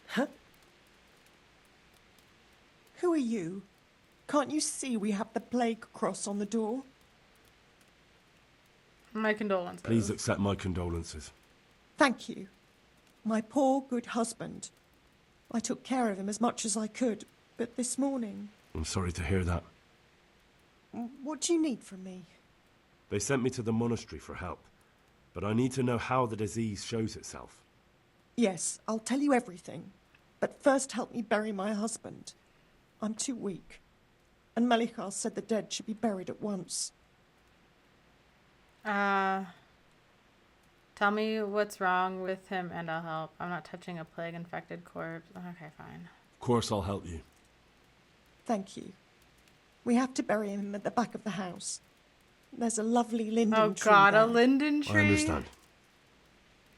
Huh? Who are you? Can't you see we have the plague cross on the door? My condolences. Please accept my condolences. Thank you. My poor, good husband. I took care of him as much as I could, but this morning... I'm sorry to hear that. What do you need from me? They sent me to the monastery for help, but I need to know how the disease shows itself. Yes, I'll tell you everything. But first help me bury my husband. I'm too weak. And Melichar said the dead should be buried at once. Tell me what's wrong with him and I'll help. I'm not touching a plague-infected corpse. Okay, fine. Of course I'll help you. Thank you. We have to bury him at the back of the house. There's a lovely linden tree. Oh God, there. a linden tree? I understand.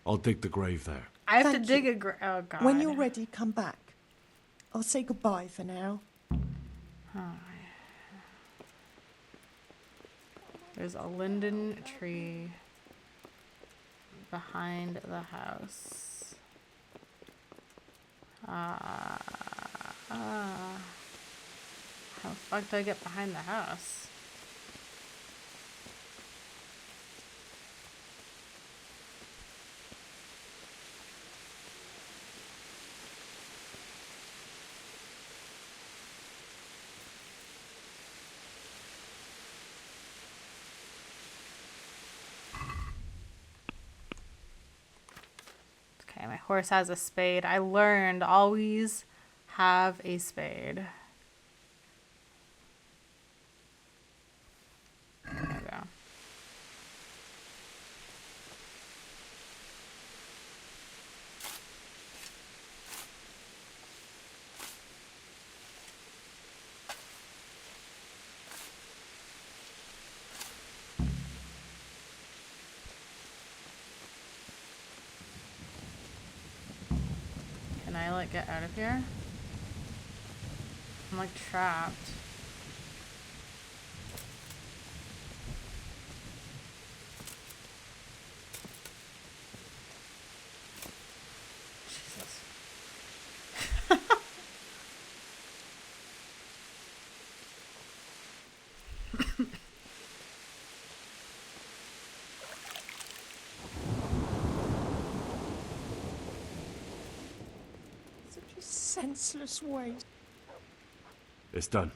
I'll dig the grave there. I have Thank to dig you. a grave. Oh God. When you're ready, come back. I'll say goodbye for now. Oh. There's a linden tree behind the house. How the fuck do I get behind the house? horse has a spade. I learned always have a spade. There we go. Can I, like, get out of here? I'm, like, trapped. Jesus. Such a senseless waste. It's done.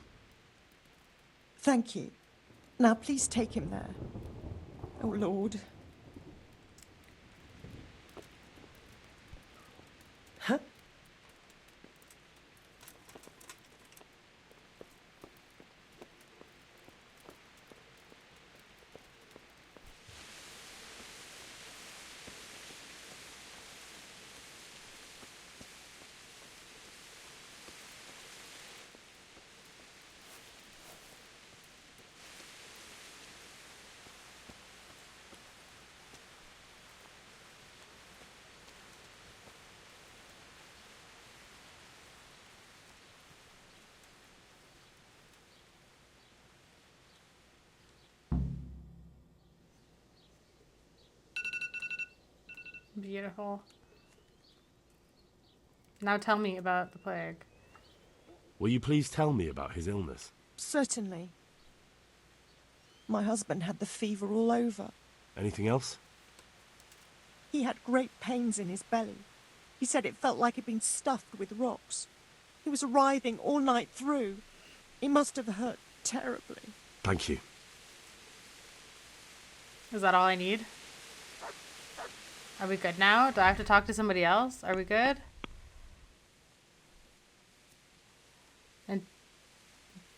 Thank you. Now please take him there. Oh, Lord. Huh? Beautiful. Now tell me about the plague. Will you please tell me about his illness? Certainly. My husband had the fever all over. Anything else? He had great pains in his belly. He said it felt like he'd been stuffed with rocks. He was writhing all night through. He must have hurt terribly. Thank you. Is that all I need? Are we good now? Do I have to talk to somebody else? Are we good?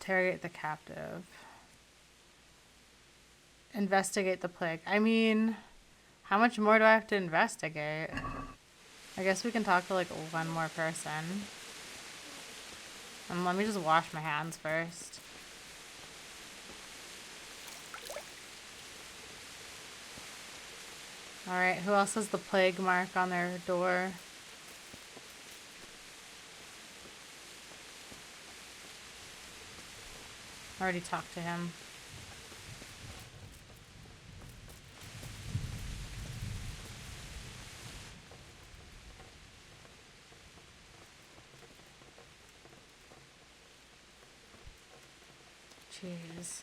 Interrogate the captive. Investigate the plague. I mean, how much more do I have to investigate? I guess we can talk to like one more person. And let me just wash my hands first. Alright, who else has the plague mark on their door? I already talked to him. Jeez.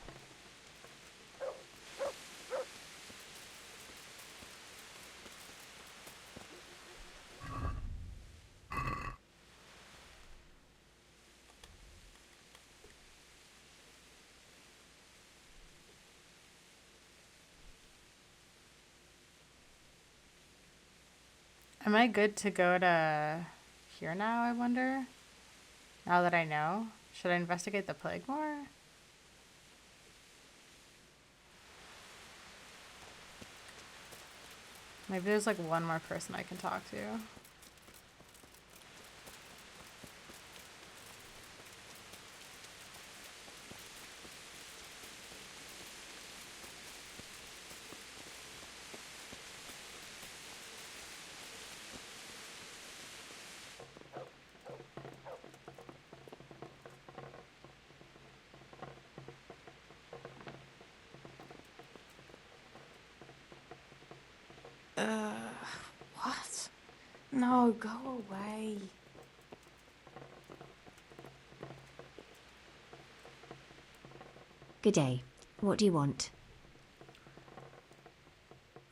Am I good to go to here now, I wonder? Now that I know? Should I investigate the plague more? Maybe there's like one more person I can talk to. What? No, go away. Good day. What do you want?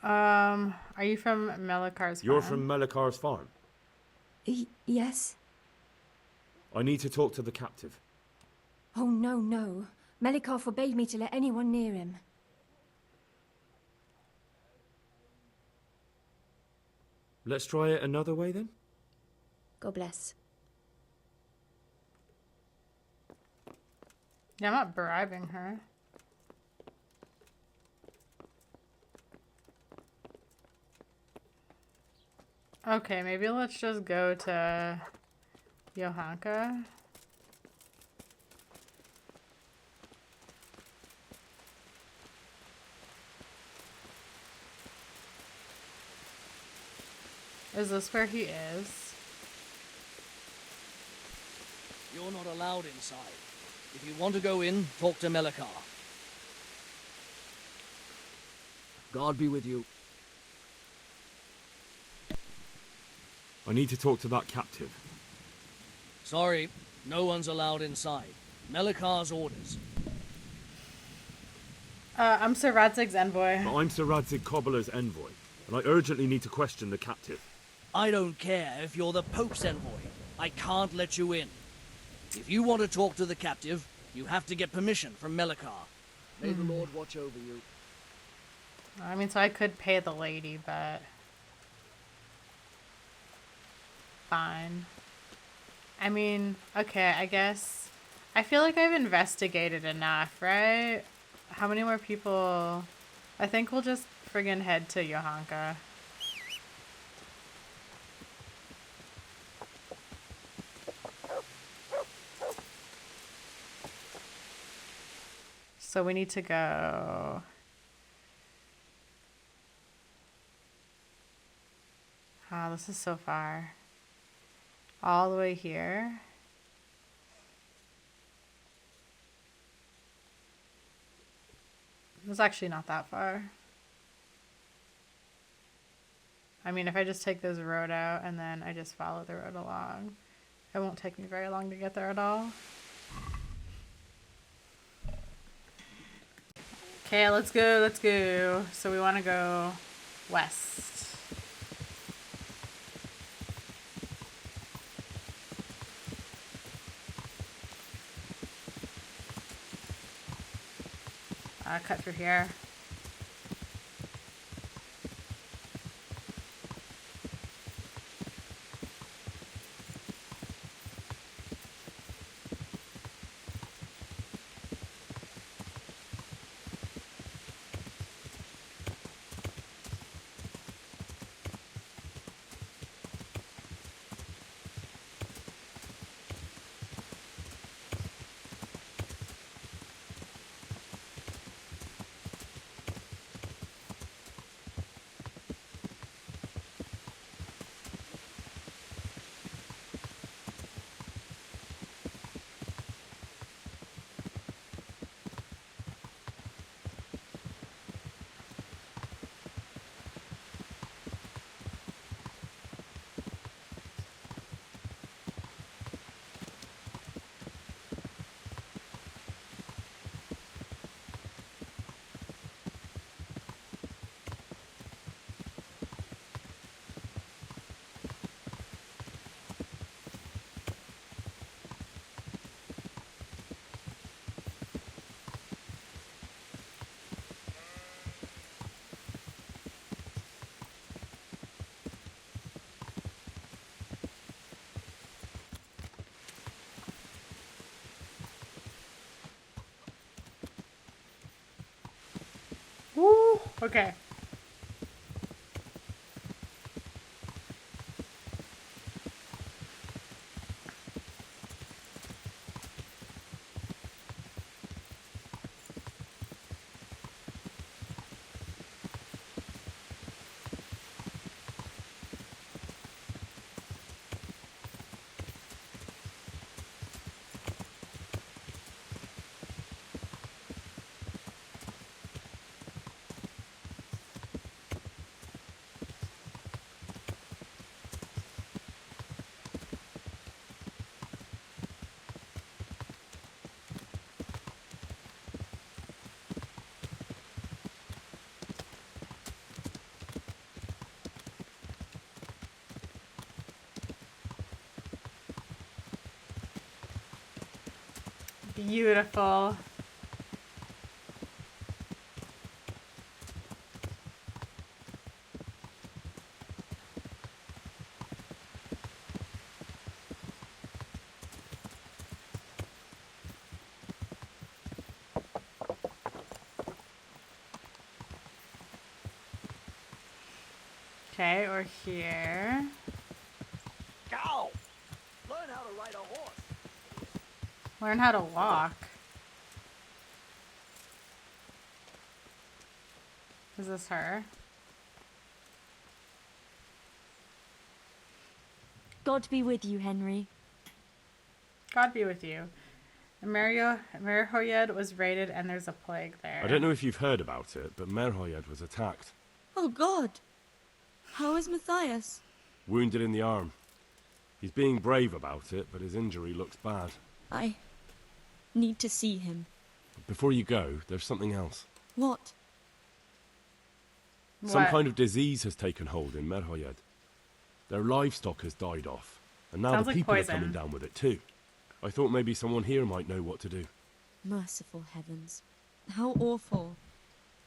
Are you from Melikar's farm? You're from Melikar's farm? Yes? I need to talk to the captive. Oh, no, no. Melikar forbade me to let anyone near him. Let's try it another way then? God bless. Yeah, I'm not bribing her. Okay, maybe let's just go to Johanka. Is this where he is? You're not allowed inside. If you want to go in, talk to Melikar. God be with you. I need to talk to that captive. Sorry, no one's allowed inside. Melikar's orders. I'm Sir Radzig's envoy. But I'm Sir Radzig Cobbler's envoy, and I urgently need to question the captive. I don't care if you're the Pope's envoy. I can't let you in. If you want to talk to the captive, you have to get permission from Melikar. May the Lord watch over you. I mean, so I could pay the lady, but... fine. I mean, okay, I guess... I feel like I've investigated enough, right? How many more people... I think we'll just friggin' head to Johanka. So we need to go... Oh, this is so far. All the way here. It's actually not that far. I mean, if I just take this road out and then I just follow the road along, it won't take me very long to get there at all. Okay, let's go, let's go. So we want to go west. Cut through here. Woo! Okay. Beautiful. Okay, or here. Go! Learn how to ride a horse. Learn how to walk. Is this her? God be with you, Henry. God be with you. Merhoyed was raided and there's a plague there. I don't know if you've heard about it, but Merhoyed was attacked. Oh, God. How is Matthias? Wounded in the arm. He's being brave about it, but his injury looks bad. I need to see him. Before you go, there's something else. What? Some kind of disease has taken hold in Merhoyed. Their livestock has died off, and now Sounds the like people poison. are coming down with it too. I thought maybe someone here might know what to do. Merciful heavens. How awful.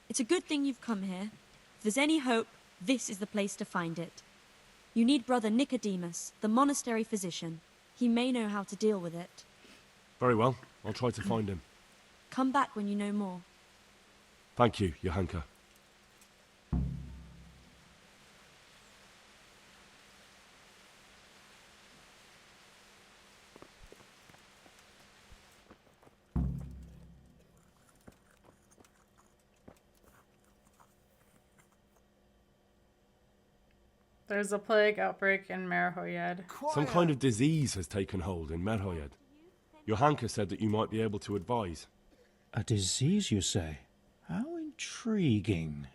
It's a good thing you've come here. If there's any hope, this is the place to find it. You need Brother Nicodemus, the monastery physician. He may know how to deal with it. Very well, I'll try to find him. Come back when you know more. Thank you, Johanka. There's a plague outbreak in Merhoyed. Some kind of disease has taken hold in Merhoyed. Johanka said that you might be able to advise. A disease, you say? How intriguing.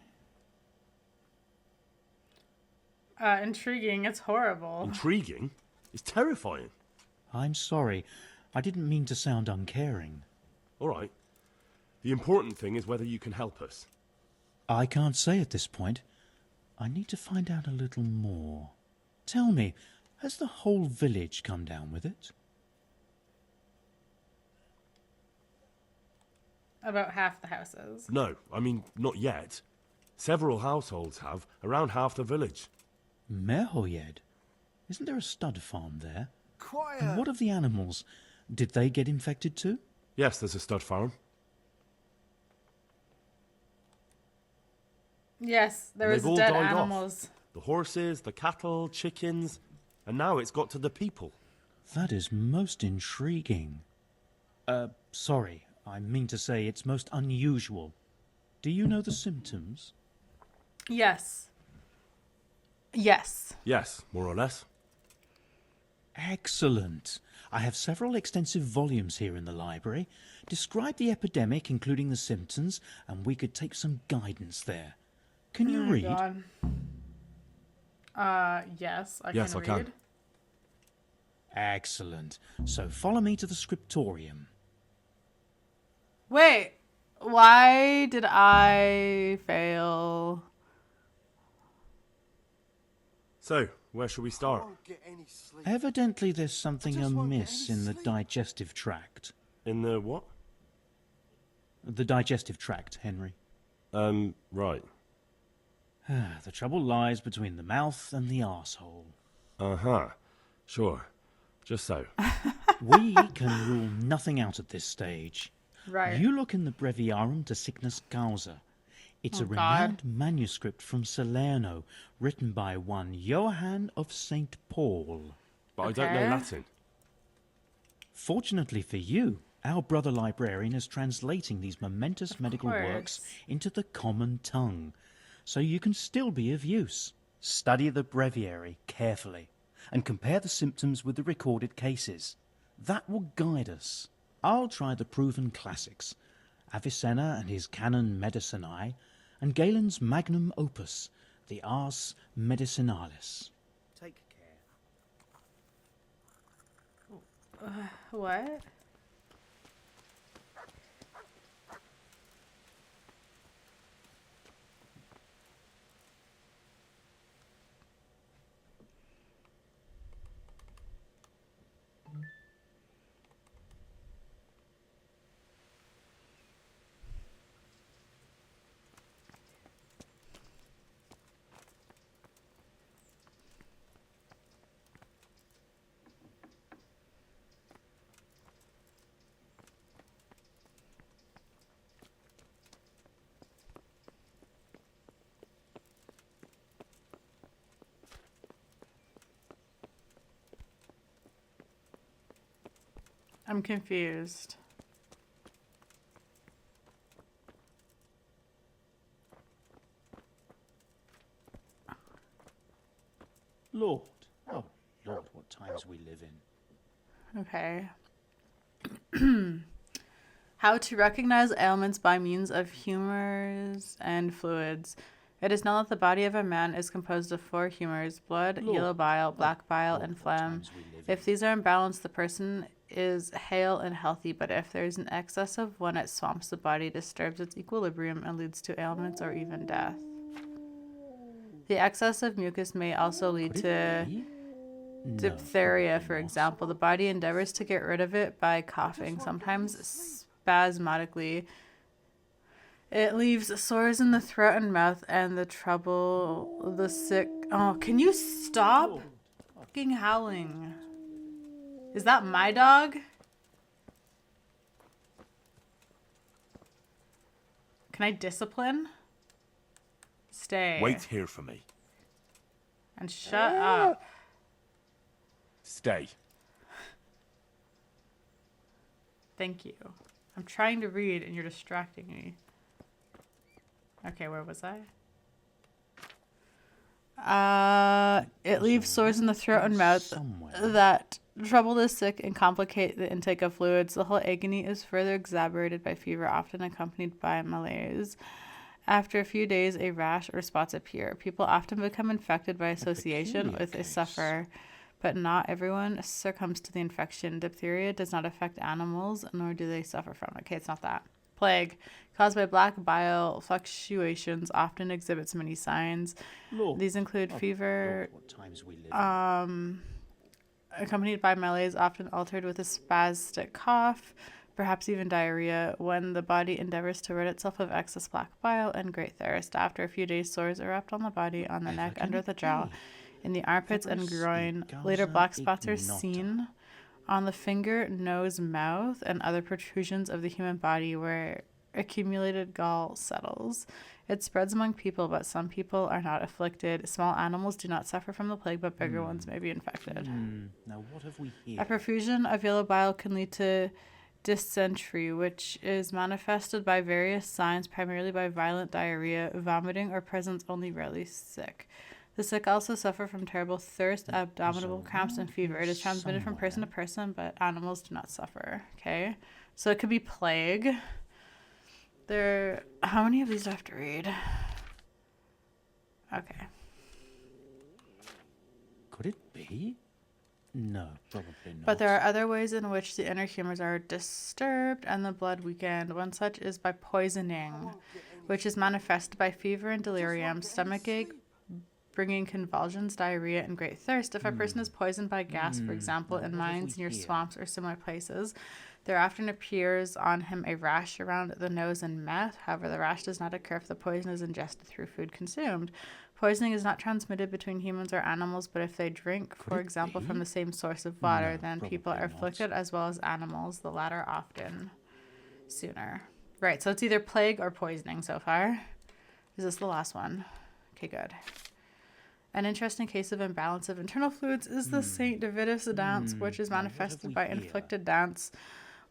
Intriguing. It's horrible. Intriguing? It's terrifying. I'm sorry. I didn't mean to sound uncaring. All right. The important thing is whether you can help us. I can't say at this point. I need to find out a little more. Tell me, has the whole village come down with it? About half the houses. No, I mean, not yet. Several households have, around half the village. Merhoyed? Isn't there a stud farm there? Quiet! And what of the animals? Did they get infected too? Yes, there's a stud farm. Yes, there was They've all dead died animals. off. The horses, the cattle, chickens, and now it's got to the people. That is most intriguing. Sorry, I mean to say it's most unusual. Do you know the symptoms? Yes. Yes. Yes, more or less. Excellent. I have several extensive volumes here in the library. Describe the epidemic, including the symptoms, and we could take some guidance there. Can you read? God. Yes, I Yes, can I read. can. Excellent. So follow me to the scriptorium. Wait, why did I fail? So, where shall we start? Evidently there's something amiss in the digestive tract. In the what? The digestive tract, Henry. Right. The trouble lies between the mouth and the arsehole. Uh-huh. Sure. Just so. We can rule nothing out at this stage. Right. You look in the Breviarum de Sickness Causa. It's a renowned manuscript from Salerno, written by one Johann of St. Paul. But I don't know Latin. Fortunately for you, our brother librarian is translating these momentous medical works into the common tongue, so you can still be of use. Study the breviary carefully and compare the symptoms with the recorded cases. That will guide us. I'll try the proven classics, Avicenna and his Canon Medicinae, and Galen's magnum opus, the Ars Medicinalis. Take care. What? I'm confused. Lord. Oh, Lord, what times we live in. Okay. How to recognize ailments by means of humors and fluids. It is known that the body of a man is composed of 4 humors: blood, yellow bile, black bile, and phlegm. If these are imbalanced, the person is hale and healthy, but if there is an excess of one, it swamps the body, disturbs its equilibrium, and leads to ailments or even death. The excess of mucus may also lead to diphtheria, for example. The body endeavors to get rid of it by coughing, sometimes spasmodically. It leaves sores in the throat and mouth and the sick. Oh, can you stop fucking howling? Is that my dog? Can I discipline? Stay. Wait here for me. And shut up. Stay. Thank you. I'm trying to read and you're distracting me. Okay, where was I? It leaves sores in the throat and mouth that trouble the sick and complicate the intake of fluids. The whole agony is further exacerbated by fever, often accompanied by malaise. After a few days, a rash or spots appear. People often become infected by association with a sufferer, but not everyone succumbs to the infection. Diphtheria does not affect animals, nor do they suffer from it. Okay, it's not that. Plague, caused by black bile fluctuations, often exhibits many signs. These include fever, accompanied by malaise, often altered with a spastic cough, perhaps even diarrhea, when the body endeavors to rid itself of excess black bile, and great thirst. After a few days, sores erupt on the body, on the neck, under the jaw, in the armpits and groin. Later, black spots are seen on the finger, nose, mouth, and other protrusions of the human body where accumulated gall settles. It spreads among people, but some people are not afflicted. Small animals do not suffer from the plague, but bigger ones may be infected. Now what have we here? A profusion of yellow bile can lead to dysentery, which is manifested by various signs, primarily by violent diarrhea, vomiting, or presence only rarely sick. The sick also suffer from terrible thirst, abdominal cramps, and fever. It is transmitted from person to person, but animals do not suffer. Okay, so it could be plague. How many of these do I have to read? Okay. Could it be? No, probably not. But there are other ways in which the inner humors are disturbed and the blood weakened. One such is by poisoning, which is manifested by fever and delirium, stomachache, bringing convulsions, diarrhea, and great thirst. If a person is poisoned by gas, for example, in mines, near swamps, or similar places, there often appears on him a rash around the nose and mouth. However, the rash does not occur if the poison is ingested through food consumed. Poisoning is not transmitted between humans or animals, but if they drink, for example, from the same source of water, then people are afflicted as well as animals, the latter often sooner. Right, so it's either plague or poisoning so far. Is this the last one? Okay, good. An interesting case of imbalance of internal fluids is the St. Davidus dance, which is manifested by inflicted dance,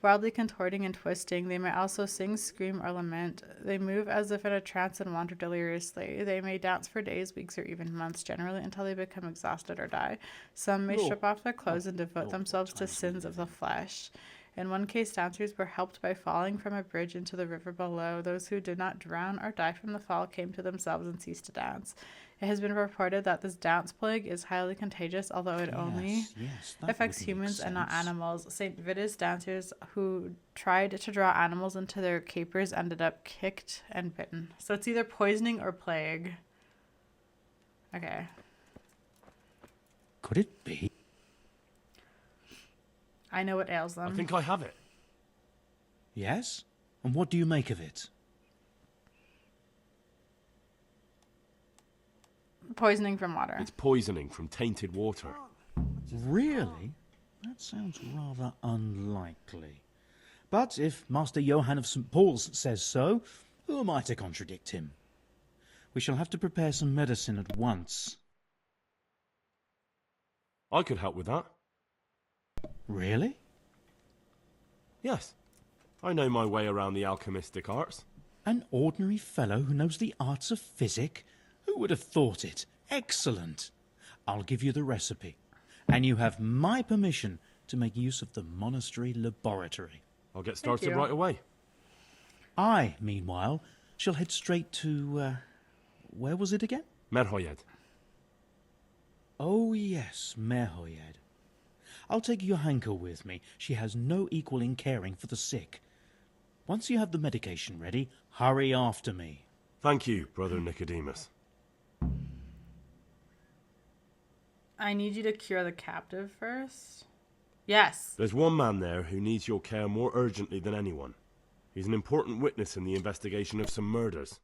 wildly contorting and twisting. They may also sing, scream, or lament. They move as if in a trance and wander deliriously. They may dance for days, weeks, or even months, generally until they become exhausted or die. Some may strip off their clothes and devote themselves to sins of the flesh. In one case, dancers were helped by falling from a bridge into the river below. Those who did not drown or die from the fall came to themselves and ceased to dance. It has been reported that this dance plague is highly contagious, although it only affects humans and not animals. St. Vitus dancers who tried to draw animals into their capers ended up kicked and bitten. So it's either poisoning or plague. Okay. Could it be? I know what ails them. I think I have it. Yes? And what do you make of it? Poisoning from water. It's poisoning from tainted water. Really? That sounds rather unlikely. But if Master Johann of St. Paul's says so, who am I to contradict him? We shall have to prepare some medicine at once. I could help with that. Really? Yes, I know my way around the alchemistic arts. An ordinary fellow who knows the arts of physic? Who would have thought it? Excellent. I'll give you the recipe, and you have my permission to make use of the monastery laboratory. I'll get started right away. I, meanwhile, shall head straight to, where was it again? Merhoyed. Oh, yes, Merhoyed. I'll take Johanka with me. She has no equal in caring for the sick. Once you have the medication ready, hurry after me. Thank you, Brother Nicodemus. I need you to cure the captive first. Yes. There's one man there who needs your care more urgently than anyone. He's an important witness in the investigation of some murders.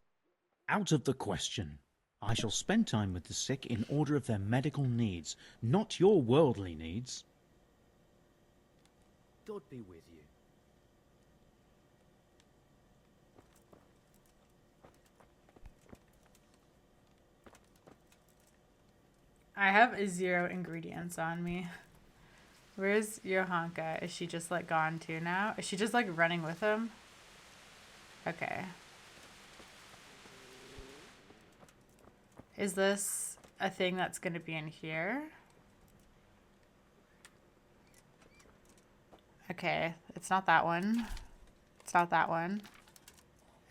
Out of the question. I shall spend time with the sick in order of their medical needs, not your worldly needs. God be with you. I have 0 ingredients on me. Where's Johanka? Is she just like gone too now? Is she just like running with him? Okay. Is this a thing that's going to be in here? Okay, it's not that one. It's not that one.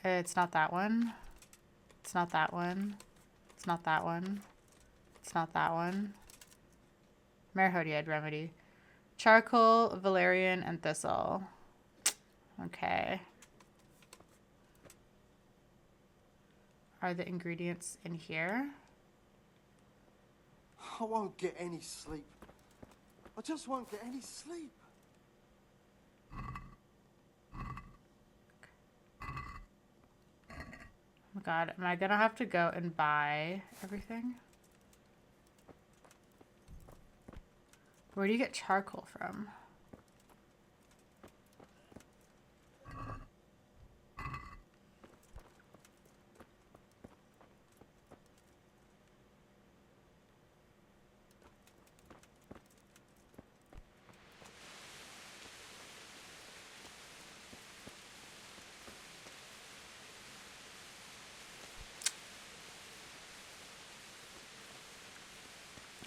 It's not that one. It's not that one. It's not that one. It's not that one. Merhodiad remedy. Charcoal, valerian, and thistle. Okay. Are the ingredients in here? I won't get any sleep. I just won't get any sleep. Oh my god, am I gonna have to go and buy everything? Where do you get charcoal from?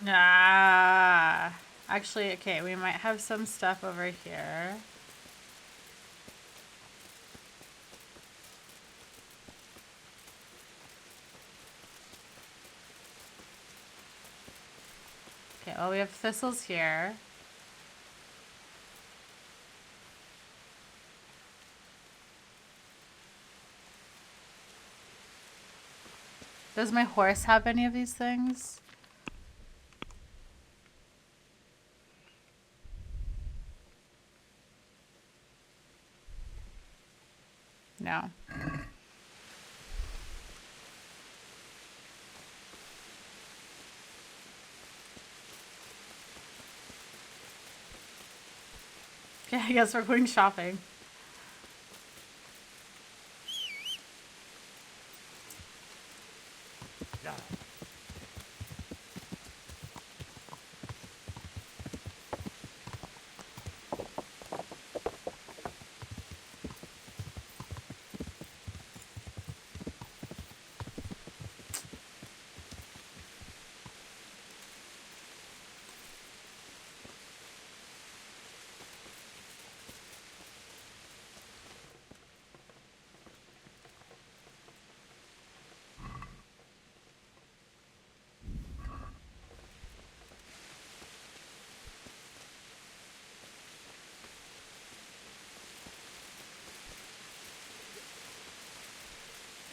Ah, actually, okay, we might have some stuff over here. Okay, well, we have thistles here. Does my horse have any of these things? No. Okay, I guess we're going shopping.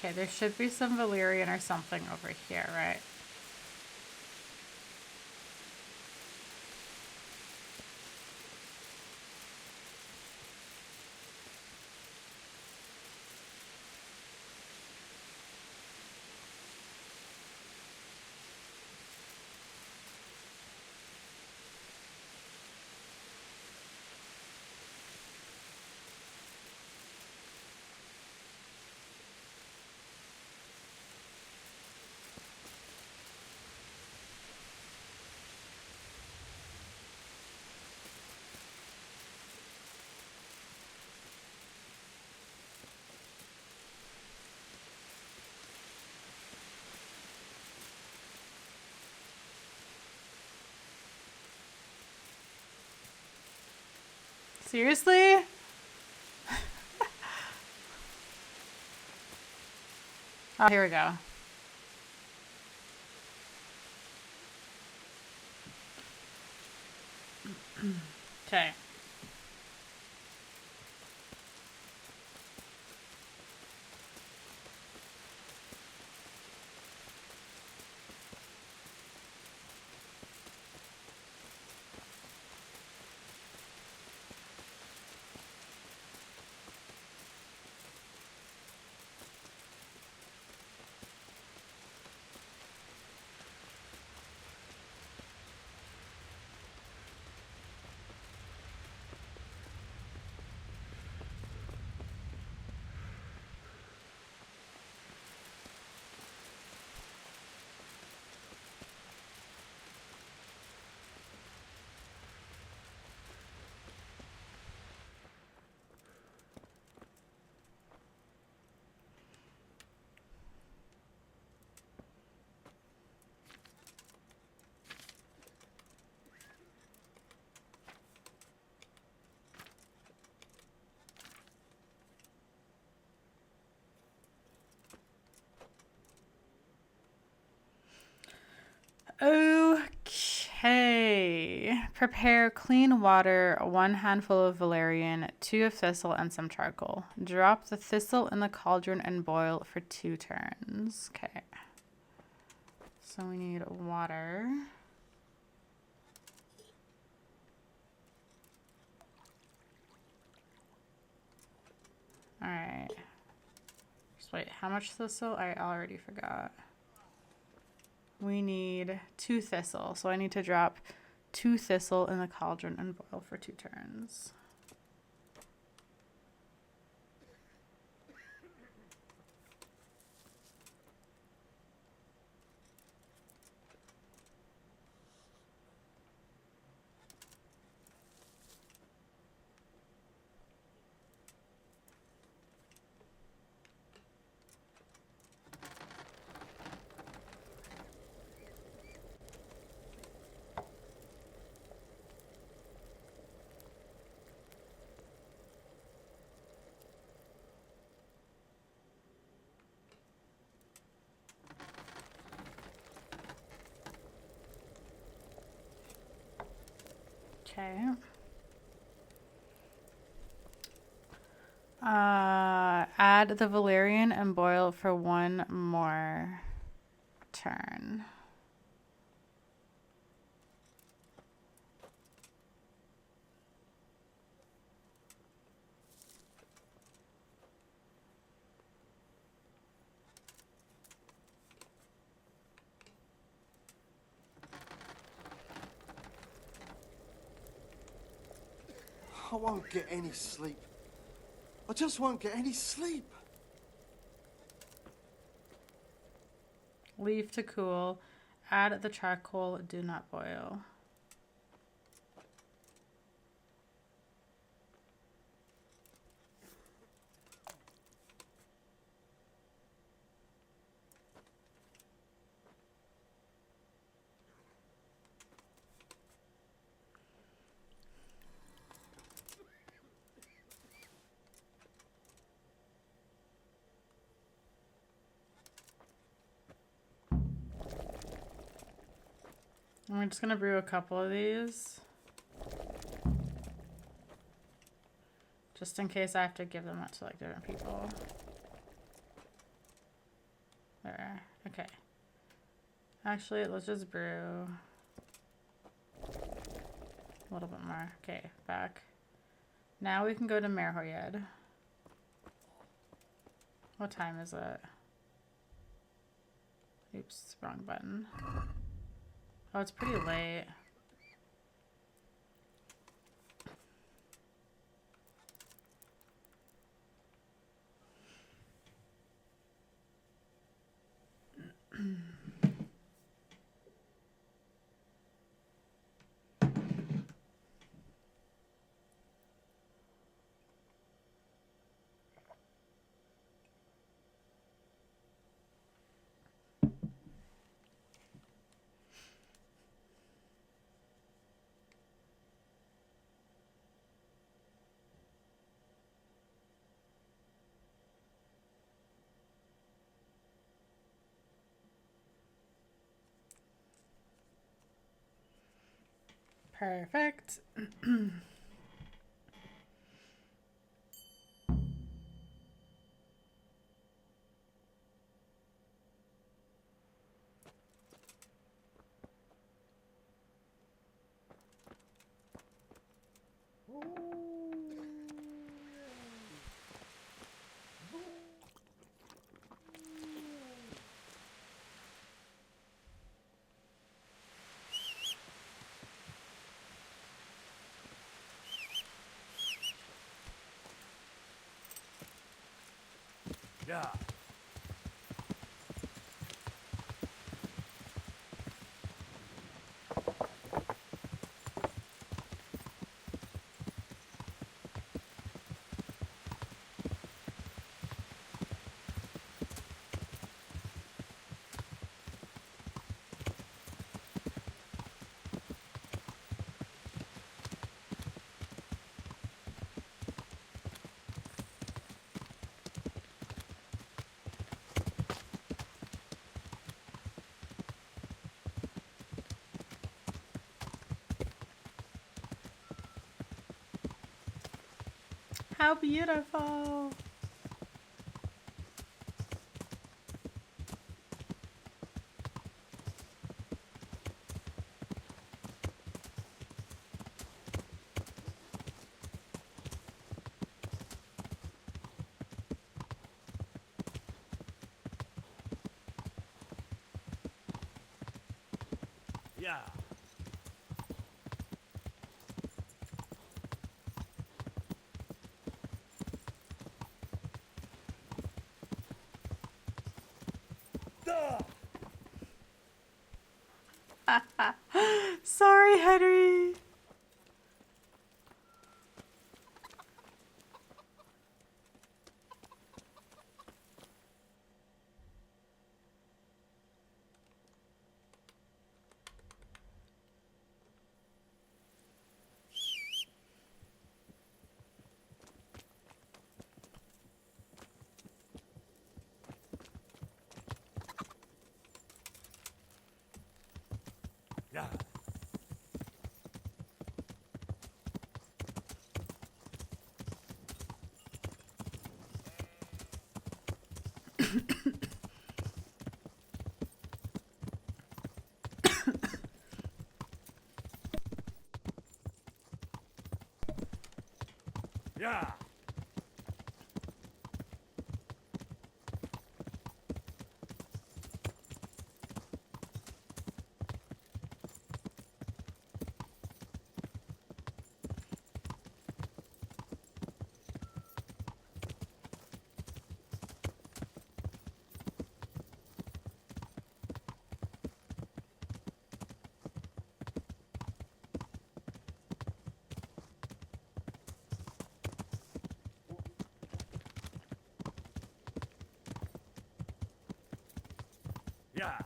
Okay, there should be some valerian or something over here, right? Seriously? Oh, here we go. Okay. Okay. Prepare clean water, 1 handful of valerian, 2 of thistle, and some charcoal. Drop the thistle in the cauldron and boil for 2 turns. Okay. So we need water. Alright. Just wait, how much thistle? I already forgot. We need 2 thistle, so I need to drop 2 thistle in the cauldron and boil for 2 turns. Okay. Add the valerian and boil for 1 more turn. I won't get any sleep. I just won't get any sleep. Leave to cool. Add the charcoal. Do not boil. We're just gonna brew a couple of these. Just in case I have to give them out to like different people. There. Okay. Actually, let's just brew a little bit more. Okay, back. Now we can go to Merhoyed. What time is it? Oops, wrong button. Oh, it's pretty late. Perfect. Yeah. How beautiful. Yeah. Sorry, Henry. Yeah. Yeah. Yeah.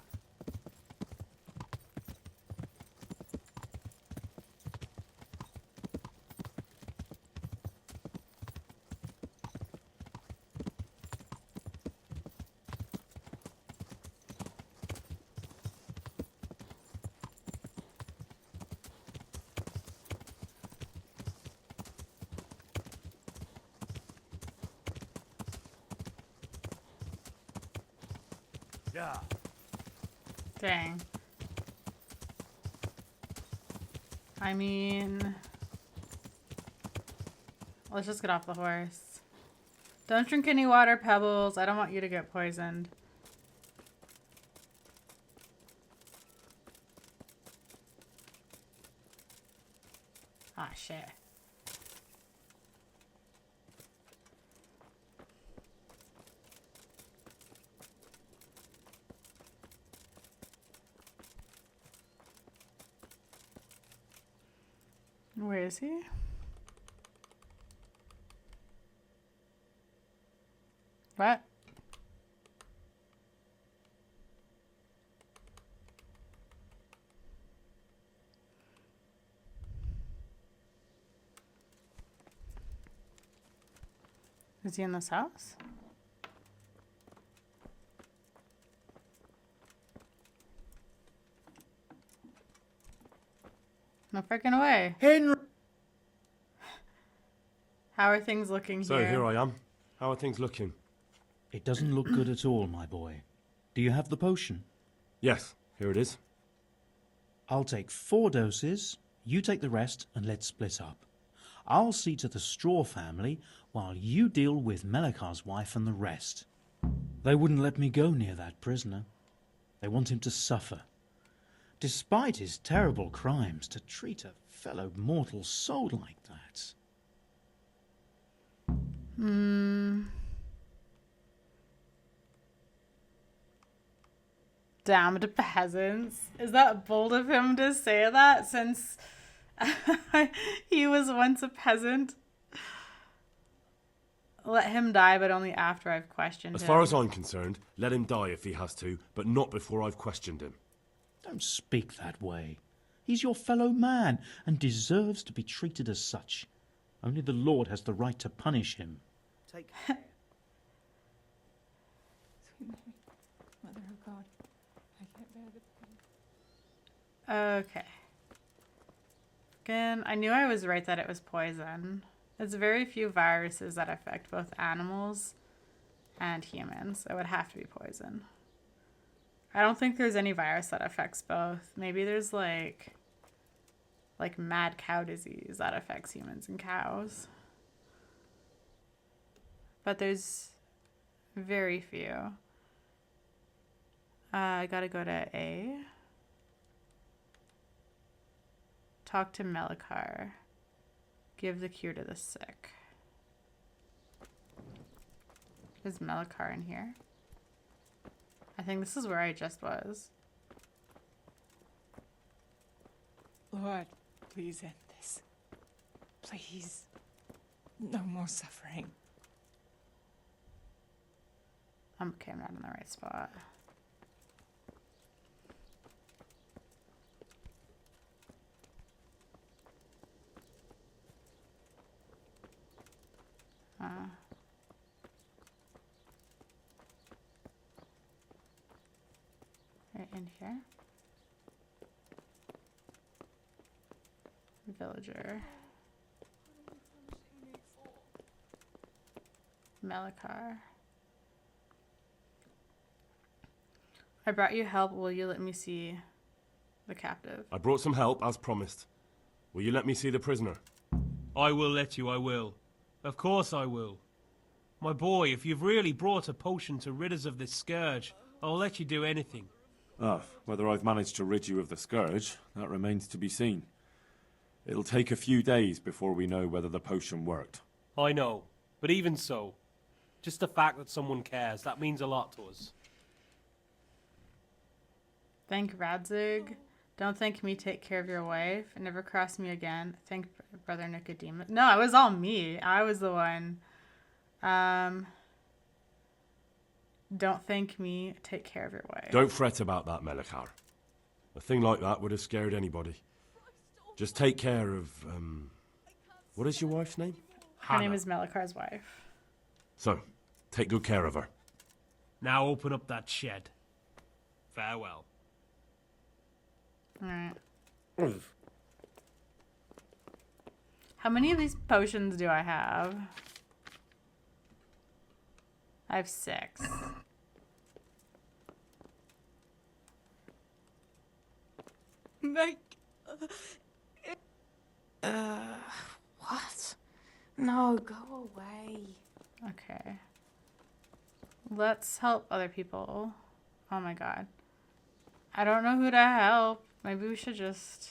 Yeah. Dang. I mean, let's just get off the horse. Don't drink any water, Pebbles. I don't want you to get poisoned. Ah, shit. Where is he? What? Is he in this house? No freaking way. Henry! How are things looking So here? here I am. How are things looking? It doesn't look good at all, my boy. Do you have the potion? Yes, here it is. I'll take 4 doses, you take the rest, and let's split up. I'll see to the Straw family, while you deal with Melikar's wife and the rest. They wouldn't let me go near that prisoner. They want him to suffer. Despite his terrible crimes, to treat a fellow mortal soul like that. Damned peasants. Is that bold of him to say that since he was once a peasant? Let him die, but only after I've questioned him. As far as I'm concerned, let him die if he has to, but not before I've questioned him. Don't speak that way. He's your fellow man and deserves to be treated as such. Only the Lord has the right to punish him. Take Sweet Mary, Mother of God, I can't bear the pain. Okay. Again, I knew I was right that it was poison. There's very few viruses that affect both animals and humans. It would have to be poison. I don't think there's any virus that affects both. Maybe there's like mad cow disease that affects humans and cows. But there's very few. I gotta go to A. Talk to Melikar. Give the cure to the sick. Is Melikar in here? I think this is where I just was. Lord, please end this. Please. No more suffering. Okay, I'm not in the right spot. Right in here. Villager. Melikar. I brought you help. Will you let me see the captive? I brought some help, as promised. Will you let me see the prisoner? I will let you, I will. Of course I will. My boy, if you've really brought a potion to rid us of this scourge, I'll let you do anything. Ah, whether I've managed to rid you of the scourge, that remains to be seen. It'll take a few days before we know whether the potion worked. I know, but even so, just the fact that someone cares, that means a lot to us. Thank Radzig. Don't thank me, take care of your wife. Never cross me again. Thank Brother Nicodemus. No, it was all me. I was the one. Don't thank me, take care of your wife. Don't fret about that, Melikar. A thing like that would have scared anybody. Just take care of, what is your wife's name? Her name is Melikar's wife. So, take good care of her. Now open up that shed. Farewell. Alright. How many of these potions do I have? I have 6. Make... what? No, go away. Okay. Let's help other people. Oh my god. I don't know who to help. Maybe we should just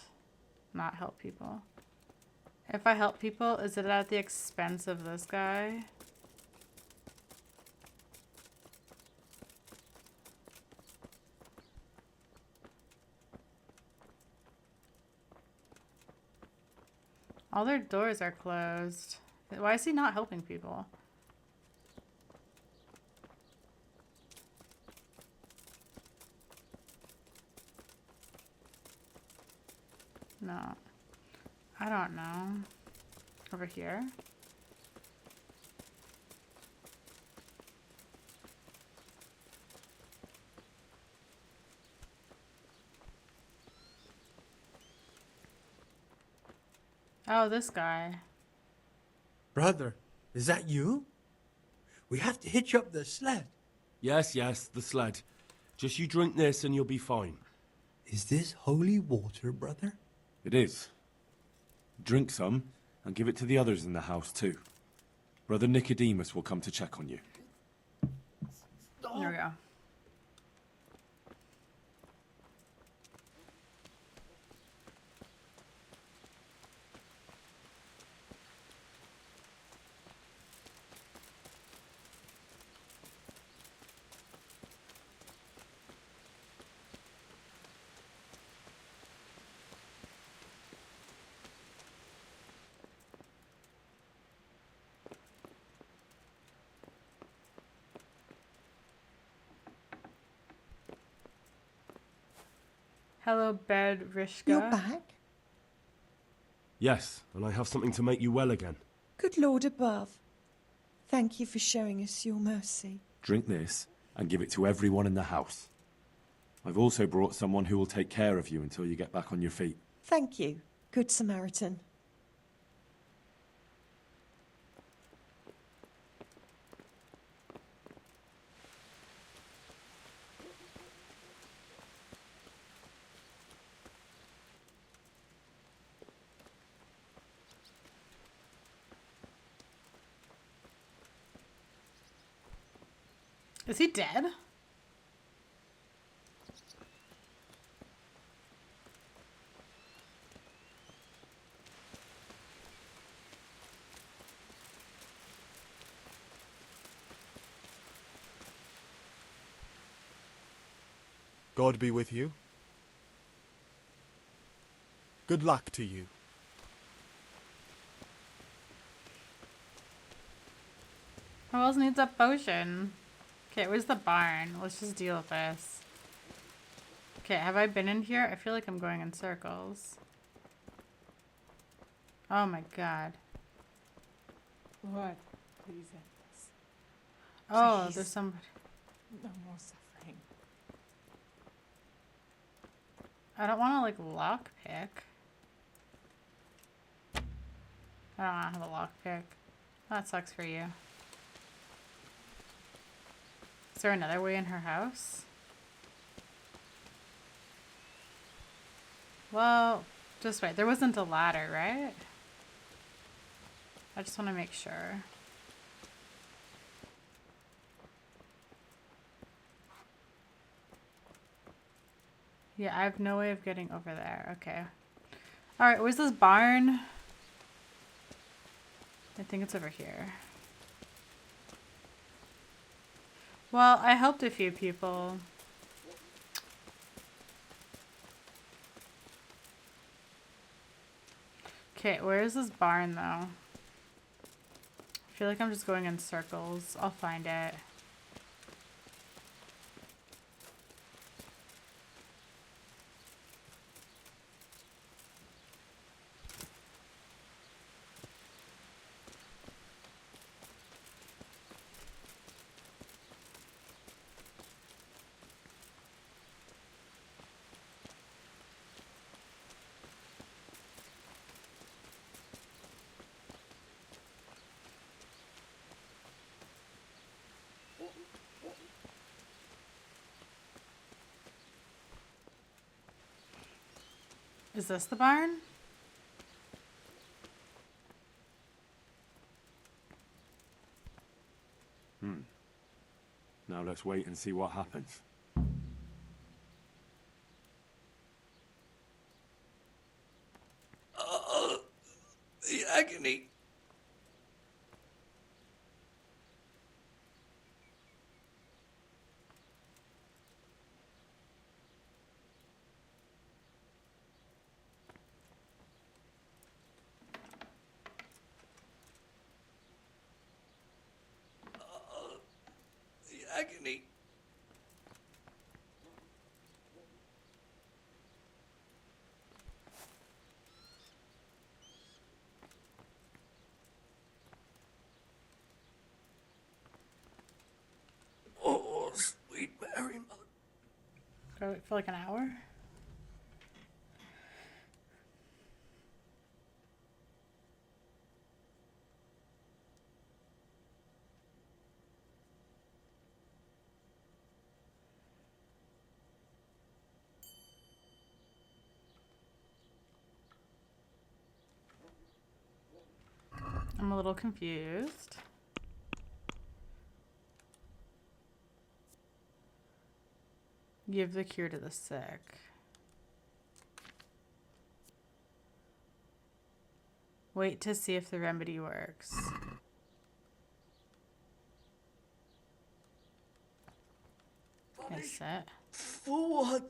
not help people. If I help people, is it at the expense of this guy? All their doors are closed. Why is he not helping people? No. I don't know. Over here? Oh, this guy. Brother, is that you? We have to hitch up the sled. Yes, yes, the sled. Just you drink this and you'll be fine. Is this holy water, brother? It is. Drink some, and give it to the others in the house too. Brother Nicodemus will come to check on you. There we go. Hello, Bed Rishka. You're back? Yes, and I have something to make you well again. Good Lord above. Thank you for showing us your mercy. Drink this, and give it to everyone in the house. I've also brought someone who will take care of you until you get back on your feet. Thank you, Good Samaritan. Is he dead? God be with you. Good luck to you. Who else needs a potion? Okay, where's the barn? Let's just deal with this. Okay, have I been in here? I feel like I'm going in circles. Oh my god. What? Please end this. Oh, Please. there's somebody. No more suffering. I don't want to like lockpick. I don't want to have a lockpick. That sucks for you. Is there another way in her house? Well, just wait. There wasn't a ladder, right? I just want to make sure. Yeah, I have no way of getting over there. Okay. Alright, where's this barn? I think it's over here. Well, I helped a few people. Okay, where is this barn though? I feel like I'm just going in circles. I'll find it. Is this the barn? Now let's wait and see what happens. The agony. The agony. Oh, sweet Mary, Mother. Gotta wait for like an hour? I'm a little confused. Give the cure to the sick. Wait to see if the remedy works. Can I sit? For what?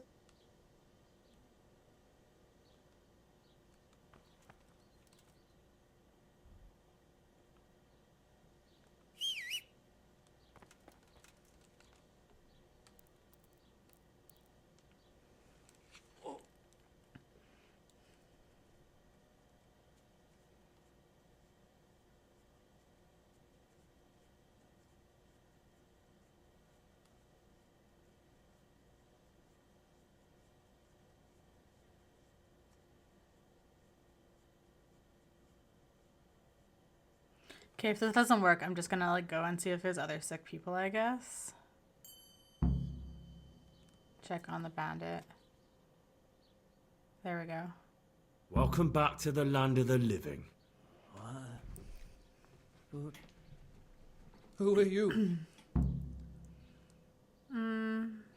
Okay, if this doesn't work, I'm just gonna like go and see if there's other sick people, I guess. Check on the bandit. There we go. Welcome back to the land of the living. Who are you?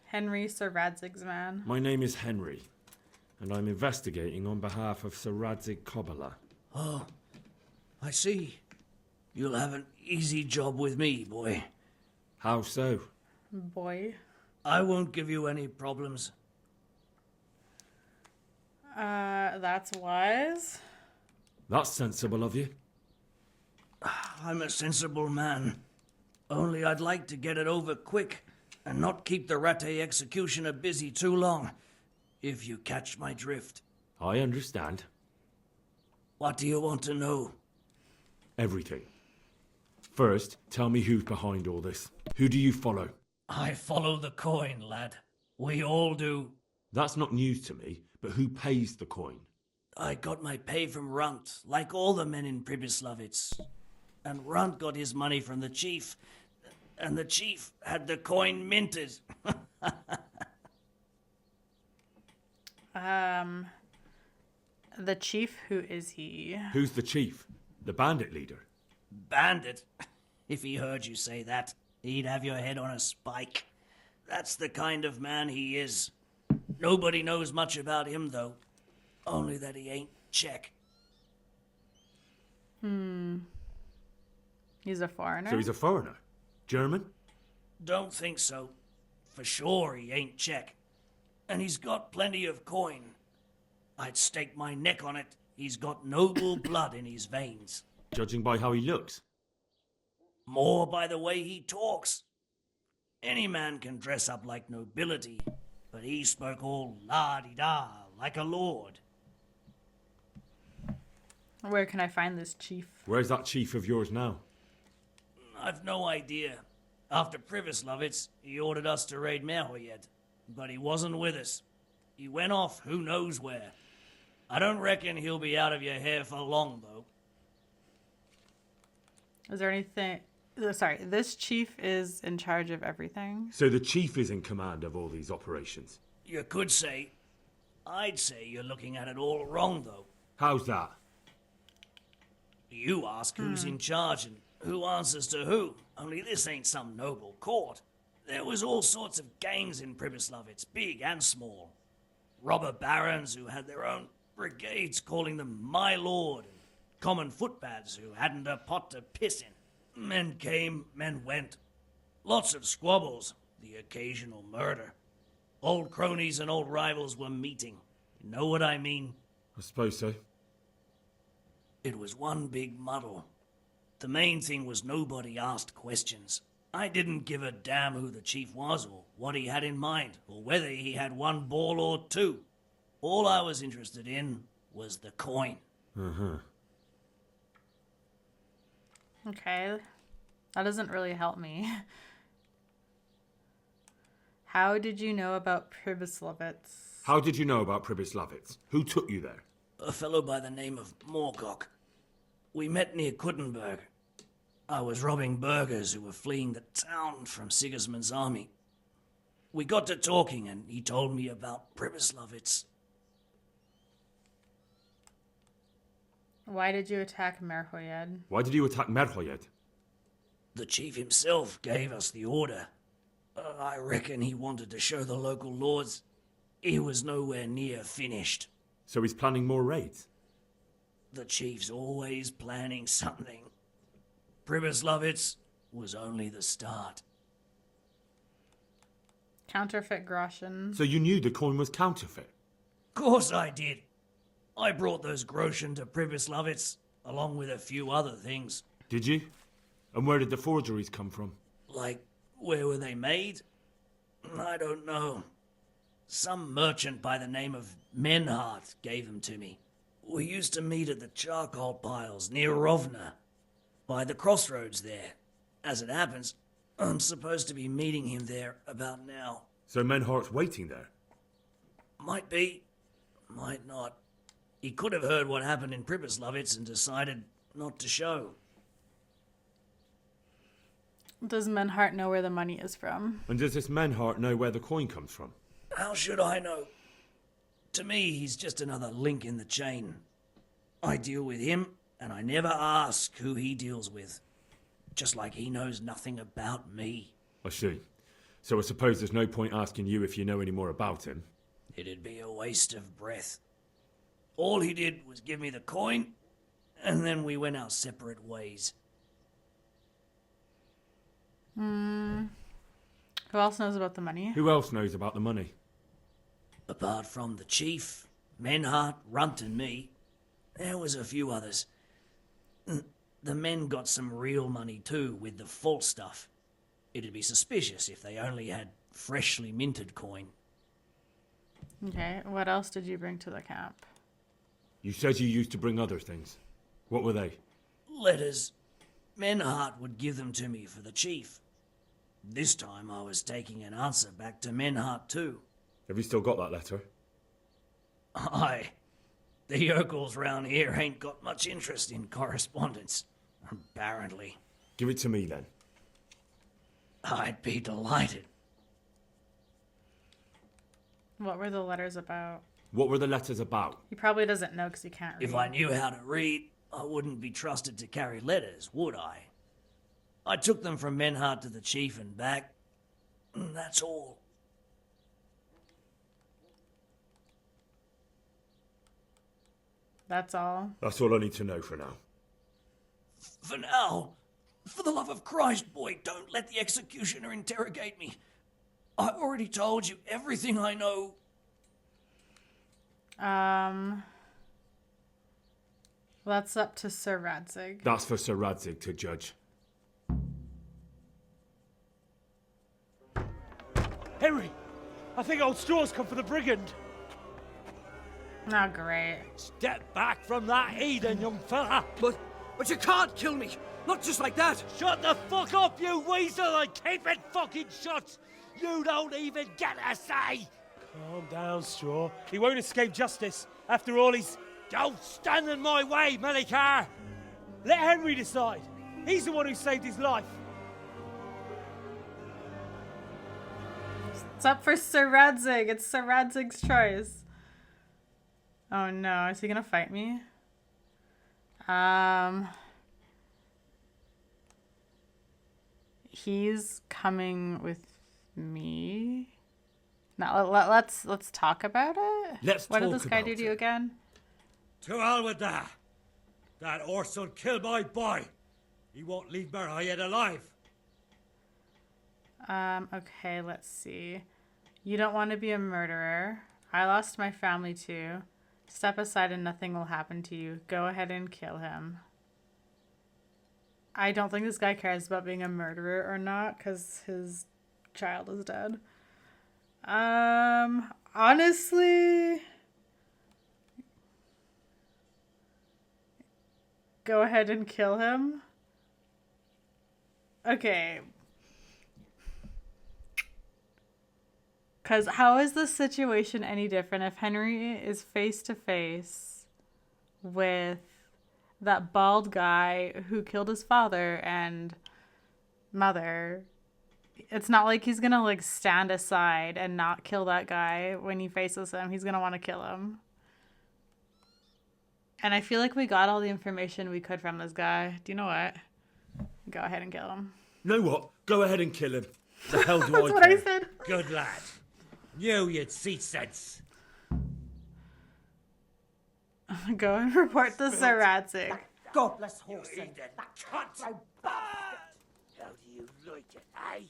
Henry, Sir Radzig's man. My name is Henry, and I'm investigating on behalf of Sir Radzig Kobyla. Oh, I see. You'll have an easy job with me, boy. How so? Boy. I won't give you any problems. That's wise. That's sensible of you. I'm a sensible man. Only I'd like to get it over quick and not keep the Rattay executioner busy too long, if you catch my drift. I understand. What do you want to know? Everything. First, tell me who's behind all this. Who do you follow? I follow the coin, lad. We all do. That's not news to me, but who pays the coin? I got my pay from Runt, like all the men in Pribyslavitz. And Runt got his money from the chief. And the chief had the coin minted. The chief, who is he? Who's the chief? The bandit leader? Bandit? If he heard you say that, he'd have your head on a spike. That's the kind of man he is. Nobody knows much about him, though. Only that he ain't Czech. He's a foreigner? So he's a foreigner? German? Don't think so. For sure he ain't Czech. And he's got plenty of coin. I'd stake my neck on it. He's got noble blood in his veins. Judging by how he looks? More by the way he talks. Any man can dress up like nobility, but he spoke all la-di-da, like a lord. Where can I find this chief? Where's that chief of yours now? I've no idea. After Pribyslavitz, he ordered us to raid Merhoyed, but he wasn't with us. He went off who knows where. I don't reckon he'll be out of your hair for long, though. Is there anything... Sorry, this chief is in charge of everything? So the chief is in command of all these operations? You could say. I'd say you're looking at it all wrong, though. How's that? You ask who's in charge and who answers to who. Only this ain't some noble court. There was all sorts of gangs in Pribyslavitz, big and small. Robber barons who had their own brigades calling them my lord, and common footpads who hadn't a pot to piss in. Men came, men went. Lots of squabbles, the occasional murder. Old cronies and old rivals were meeting. You know what I mean? I suppose so. It was one big muddle. The main thing was nobody asked questions. I didn't give a damn who the chief was, or what he had in mind, or whether he had one ball or two. All I was interested in was the coin. Uh-huh. Okay. That doesn't really help me. How did you know about Pribyslavitz? How did you know about Pribyslavitz? Who took you there? A fellow by the name of Moorcock. We met near Kuttenberg. I was robbing burghers who were fleeing the town from Sigismund's army. We got to talking and he told me about Pribyslavitz. Why did you attack Merhoyed? Why did you attack Merhoyed? The chief himself gave us the order. I reckon he wanted to show the local lords he was nowhere near finished. So he's planning more raids? The chief's always planning something. Pribyslavitz was only the start. Counterfeit groschen. So you knew the coin was counterfeit? Course I did. I brought those groschen to Pribyslavitz, along with a few other things. Did you? And where did the forgeries come from? Like, where were they made? I don't know. Some merchant by the name of Menhart gave them to me. We used to meet at the charcoal piles near Rovna, by the crossroads there. As it happens, I'm supposed to be meeting him there about now. So Menhart's waiting there? Might be, might not. He could have heard what happened in Pribyslavitz and decided not to show. Does Menhart know where the money is from? And does this Menhart know where the coin comes from? How should I know? To me, he's just another link in the chain. I deal with him, and I never ask who he deals with. Just like he knows nothing about me. I see. So I suppose there's no point asking you if you know any more about him. It'd be a waste of breath. All he did was give me the coin, and then we went our separate ways. Who else knows about the money? Who else knows about the money? Apart from the chief, Menhart, Runt and me, there was a few others. The men got some real money too, with the false stuff. It'd be suspicious if they only had freshly minted coin. Okay, what else did you bring to the camp? You said you used to bring other things. What were they? Letters. Menhart would give them to me for the chief. This time I was taking an answer back to Menhart too. Have you still got that letter? Aye. The yokels round here ain't got much interest in correspondence, apparently. Give it to me then. I'd be delighted. What were the letters about? What were the letters about? He probably doesn't know because he can't read. If I knew how to read, I wouldn't be trusted to carry letters, would I? I took them from Menhart to the chief and back. That's all. That's all? That's all I need to know for now. For now, for the love of Christ, boy, don't let the executioner interrogate me. I already told you everything I know. That's up to Sir Radzig. That's for Sir Radzig to judge. Henry, I think old Straw's come for the brigand. Not great. Step back from that Eden, young fella. But you can't kill me. Not just like that. Shut the fuck up, you weasel, and keep it fucking shut. You don't even get a say. Calm down, Straw. He won't escape justice. After all, he's... Don't stand in my way, Melikar. Let Henry decide. He's the one who saved his life. It's up for Sir Radzig. It's Sir Radzig's choice. Oh no, is he gonna fight me? He's coming with me. Now let's talk about it. What did this guy do to you again? To hell with that. That horse'll kill my boy. He won't leave Merhoyed alive. Okay, let's see. You don't want to be a murderer. I lost my family too. Step aside and nothing will happen to you. Go ahead and kill him. I don't think this guy cares about being a murderer or not because his child is dead. Honestly, go ahead and kill him. Okay. Because how is the situation any different if Henry is face to face with that bald guy who killed his father and mother? It's not like he's gonna like stand aside and not kill that guy when he faces him. He's gonna want to kill him. And I feel like we got all the information we could from this guy. Do you know what? Go ahead and kill him. Know what? Go ahead and kill him. The hell do That's I what care? I said. Good lad. Knew you'd see sense. Go and report the Saratsic. Godless whoreson. That cunt! So bad. How do you like it, eh?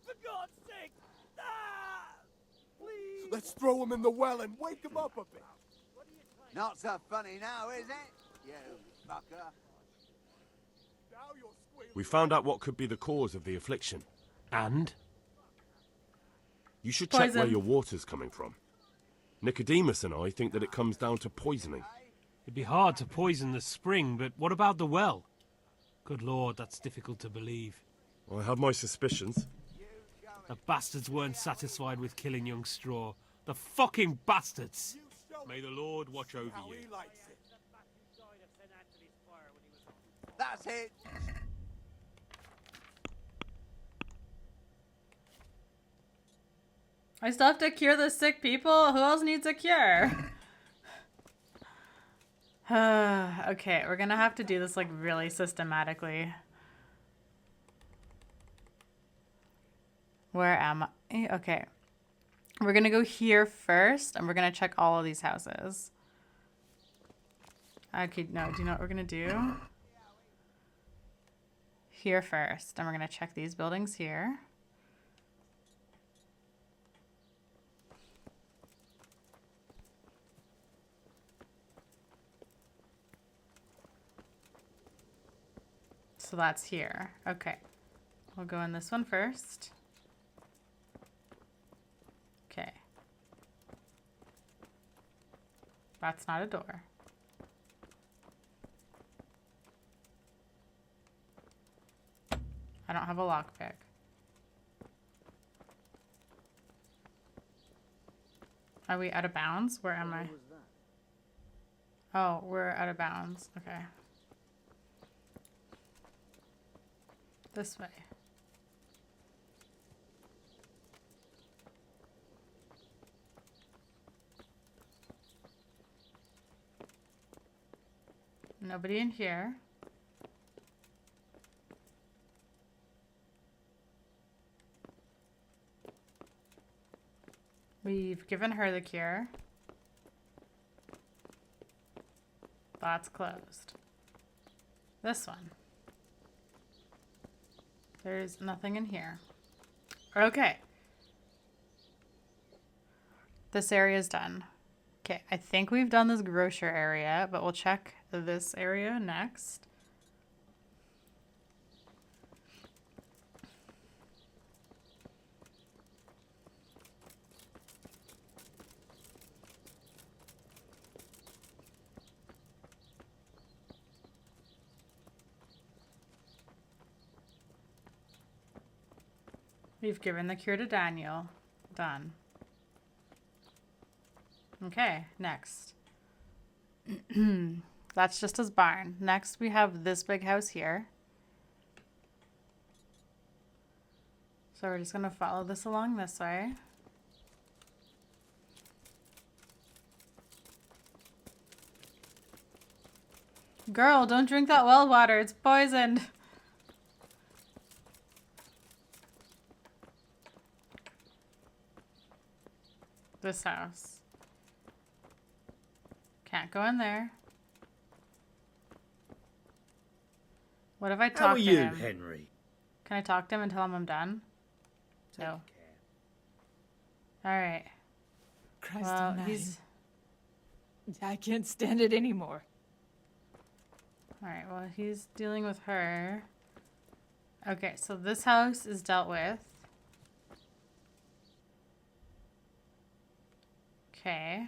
For God's sake! Ah! Please! Let's throw him in the well and wake him up a bit. Not so funny now, is it? You fucker. We found out what could be the cause of the affliction. And? You should check where Poison. your water's coming from. Nicodemus and I think that it comes down to poisoning. It'd be hard to poison the spring, but what about the well? Good lord, that's difficult to believe. I have my suspicions. The bastards weren't satisfied with killing young Straw. The fucking bastards! May the Lord watch over you. That's it. I still have to cure the sick people? Who else needs a cure? Okay, we're gonna have to do this like really systematically. Where am I? Okay. We're gonna go here first and we're gonna check all of these houses. Okay, no, do you know what we're gonna do? Here first, and we're gonna check these buildings here. So that's here. Okay. We'll go in this one first. Okay. That's not a door. I don't have a lockpick. Are we out of bounds? Where am I? Oh, we're out of bounds. Okay. This way. Nobody in here. We've given her the cure. That's closed. This one. There's nothing in here. Okay. This area is done. Okay, I think we've done this grocer area, but we'll check this area next. We've given the cure to Daniel. Done. Okay, next. That's just his barn. Next, we have this big house here. So we're just going to follow this along this way. Girl, don't drink that well water. It's poisoned. This house. Can't go in there. What if I talk How are to you, him? Henry? Can I talk to him and tell him I'm done? No. Alright. Christ Well, almighty. he's... I can't stand it anymore. Alright, well, he's dealing with her. Okay, so this house is dealt with. Okay.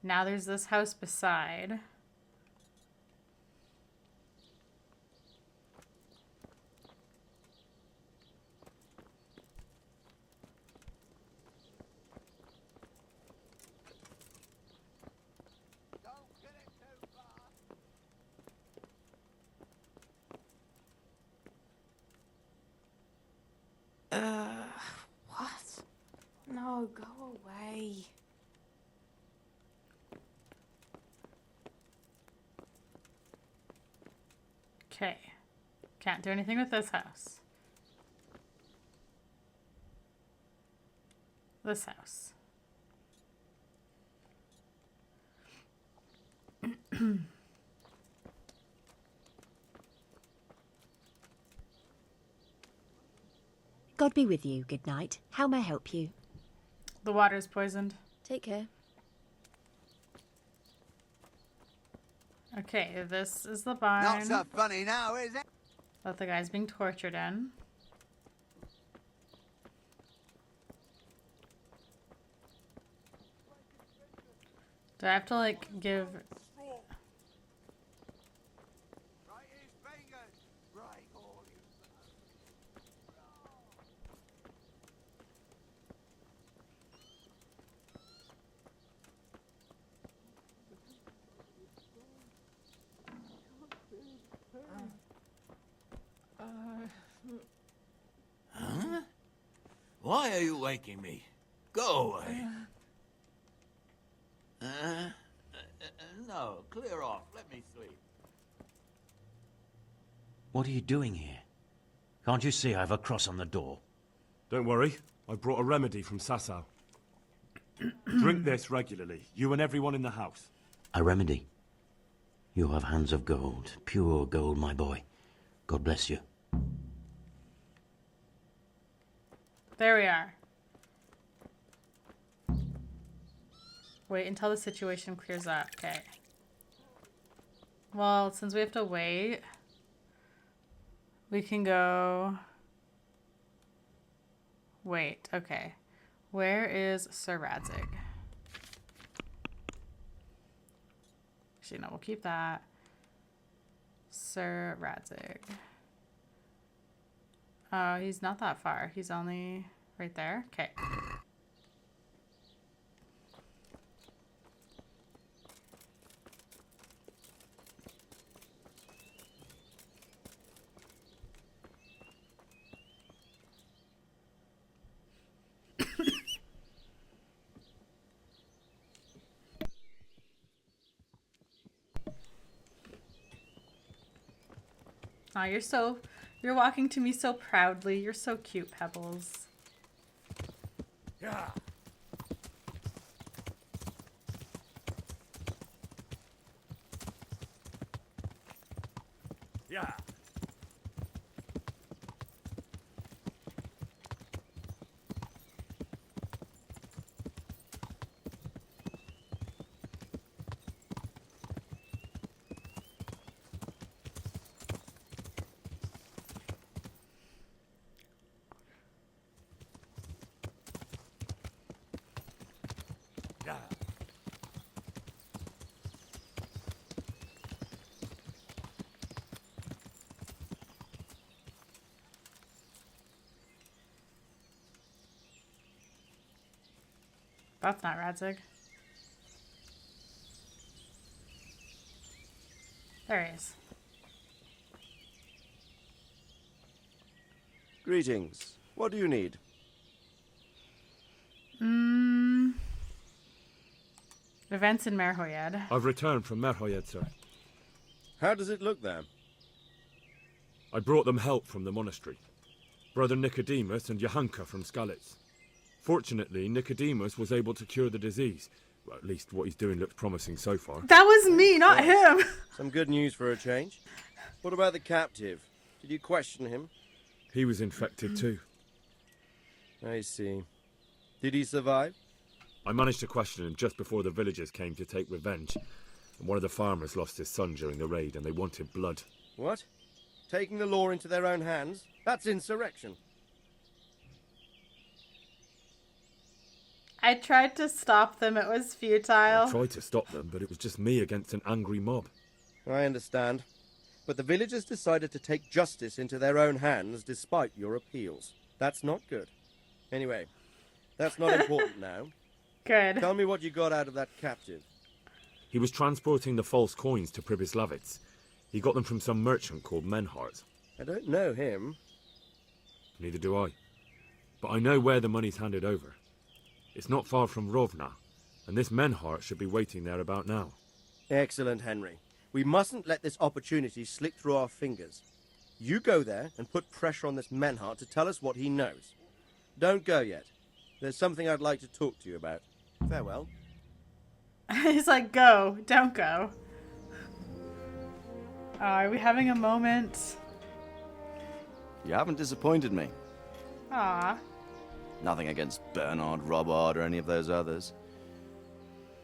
Now there's this house beside. What? No, go away. Okay. Can't do anything with this house. This house. God be with you. Good night. How may I help you? The water's poisoned. Take care. Okay, this is the barn. Not so funny now, is it? That the guy's being tortured in. Do I have to, like, give... Huh? Why are you waking me? Go away. No, clear off. Let me sleep. What are you doing here? Can't you see I have a cross on the door? Don't worry, I brought a remedy from Sasau. Drink this regularly, you and everyone in the house. A remedy? You have hands of gold, pure gold, my boy. God bless you. There we are. Wait until the situation clears up. Okay. Well, since we have to wait, we can go... Wait, okay. Where is Sir Radzig? Actually, no, we'll keep that. Sir Radzig. Oh, he's not that far. He's only right there. Okay. Oh, you're walking to me so proudly. You're so cute, Pebbles. Yeah. Yeah. That's not Radzig. There he is. Greetings. What do you need? Events in Merhoyed. I've returned from Merhoyed, sir. How does it look there? I brought them help from the monastery. Brother Nicodemus and Johanka from Skalitz. Fortunately, Nicodemus was able to cure the disease. Well, at least what he's doing looks promising so far. That was me, not him. Some good news for a change. What about the captive? Did you question him? He was infected too. I see. Did he survive? I managed to question him just before the villagers came to take revenge. And one of the farmers lost his son during the raid and they wanted blood. What? Taking the law into their own hands? That's insurrection. I tried to stop them. It was futile. I tried to stop them, but it was just me against an angry mob. I understand. But the villagers decided to take justice into their own hands despite your appeals. That's not good. Anyway, that's not important now. Good. Tell me what you got out of that captive. He was transporting the false coins to Pribyslavitz. He got them from some merchant called Menhart. I don't know him. Neither do I. But I know where the money's handed over. It's not far from Rovna, and this Menhart should be waiting there about now. Excellent, Henry. We mustn't let this opportunity slip through our fingers. You go there and put pressure on this Menhart to tell us what he knows. Don't go yet. There's something I'd like to talk to you about. Farewell. He's like, go, don't go. Are we having a moment? You haven't disappointed me. Aw. Nothing against Bernard, Robard, or any of those others.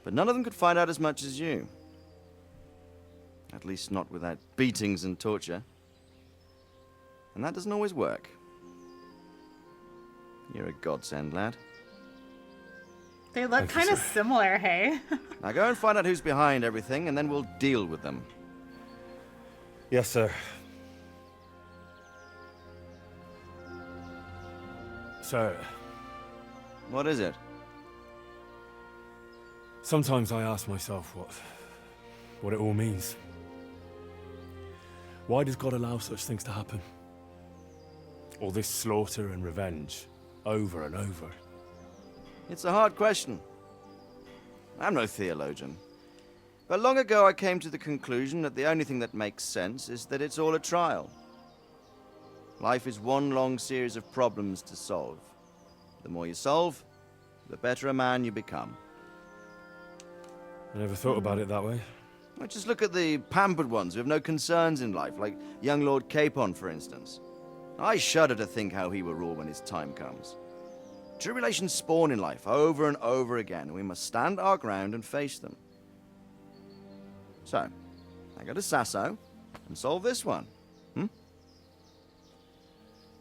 But none of them could find out as much as you. At least not without beatings and torture. And that doesn't always work. You're a godsend, lad. They look kind of similar, hey? Now go and find out who's behind everything, and then we'll deal with them. Yes, sir. Sir. What is it? Sometimes I ask myself what it all means. Why does God allow such things to happen? All this slaughter and revenge, over and over. It's a hard question. I'm no theologian. But long ago I came to the conclusion that the only thing that makes sense is that it's all a trial. Life is one long series of problems to solve. The more you solve, the better a man you become. I never thought about it that way. Well, just look at the pampered ones who have no concerns in life, like young Lord Capon, for instance. I shudder to think how he will rule when his time comes. Tribulations spawn in life over and over again, and we must stand our ground and face them. So, I go to Sasso and solve this one.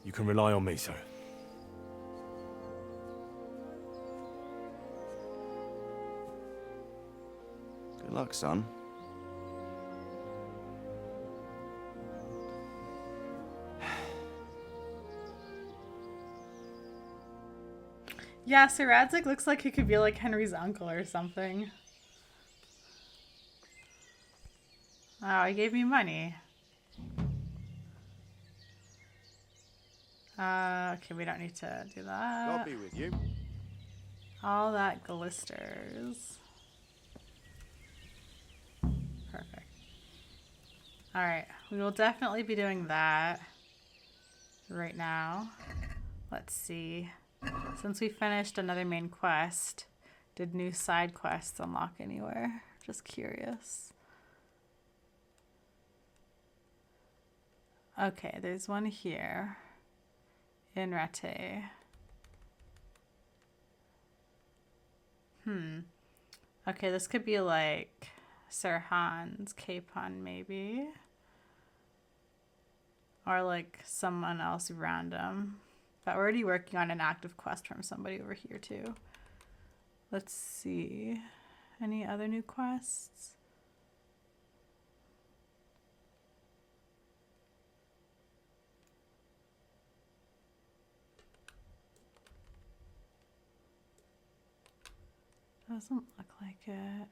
You can rely on me, sir. Good luck, son. Yeah, Sir Radzig looks like he could be like Henry's uncle or something. Oh, he gave me money. Okay, we don't need to do that. God be with you. All that glisters. Perfect. Alright, we will definitely be doing that right now. Let's see. Since we finished another main quest, did new side quests unlock anywhere? Just curious. Okay, there's one here in Rattay. Okay, this could be like Sir Hans Capon maybe. Or like someone else random. But we're already working on an active quest from somebody over here too. Let's see. Any other new quests? Doesn't look like it.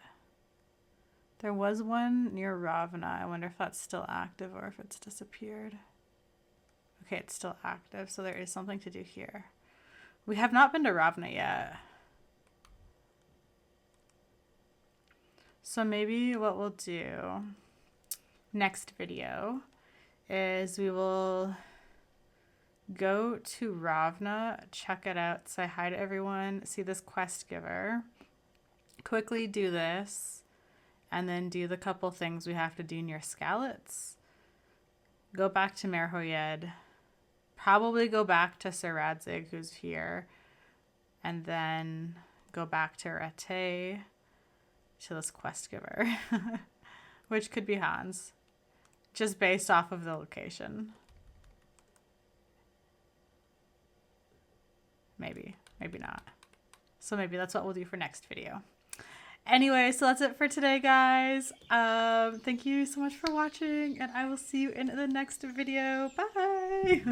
There was one near Ravna. I wonder if that's still active or if it's disappeared. Okay, it's still active, so there is something to do here. We have not been to Ravna yet. So maybe what we'll do next video is we will go to Ravna, check it out, say hi to everyone, see this quest giver, quickly do this, and then do the couple things we have to do near Skalitz. Go back to Merhoyed, probably go back to Sir Radzig, who's here, and then go back to Rattay, to this quest giver, which could be Hans, just based off of the location. Maybe, maybe not. So maybe that's what we'll do for next video. Anyway, so that's it for today, guys. Thank you so much for watching, and I will see you in the next video. Bye!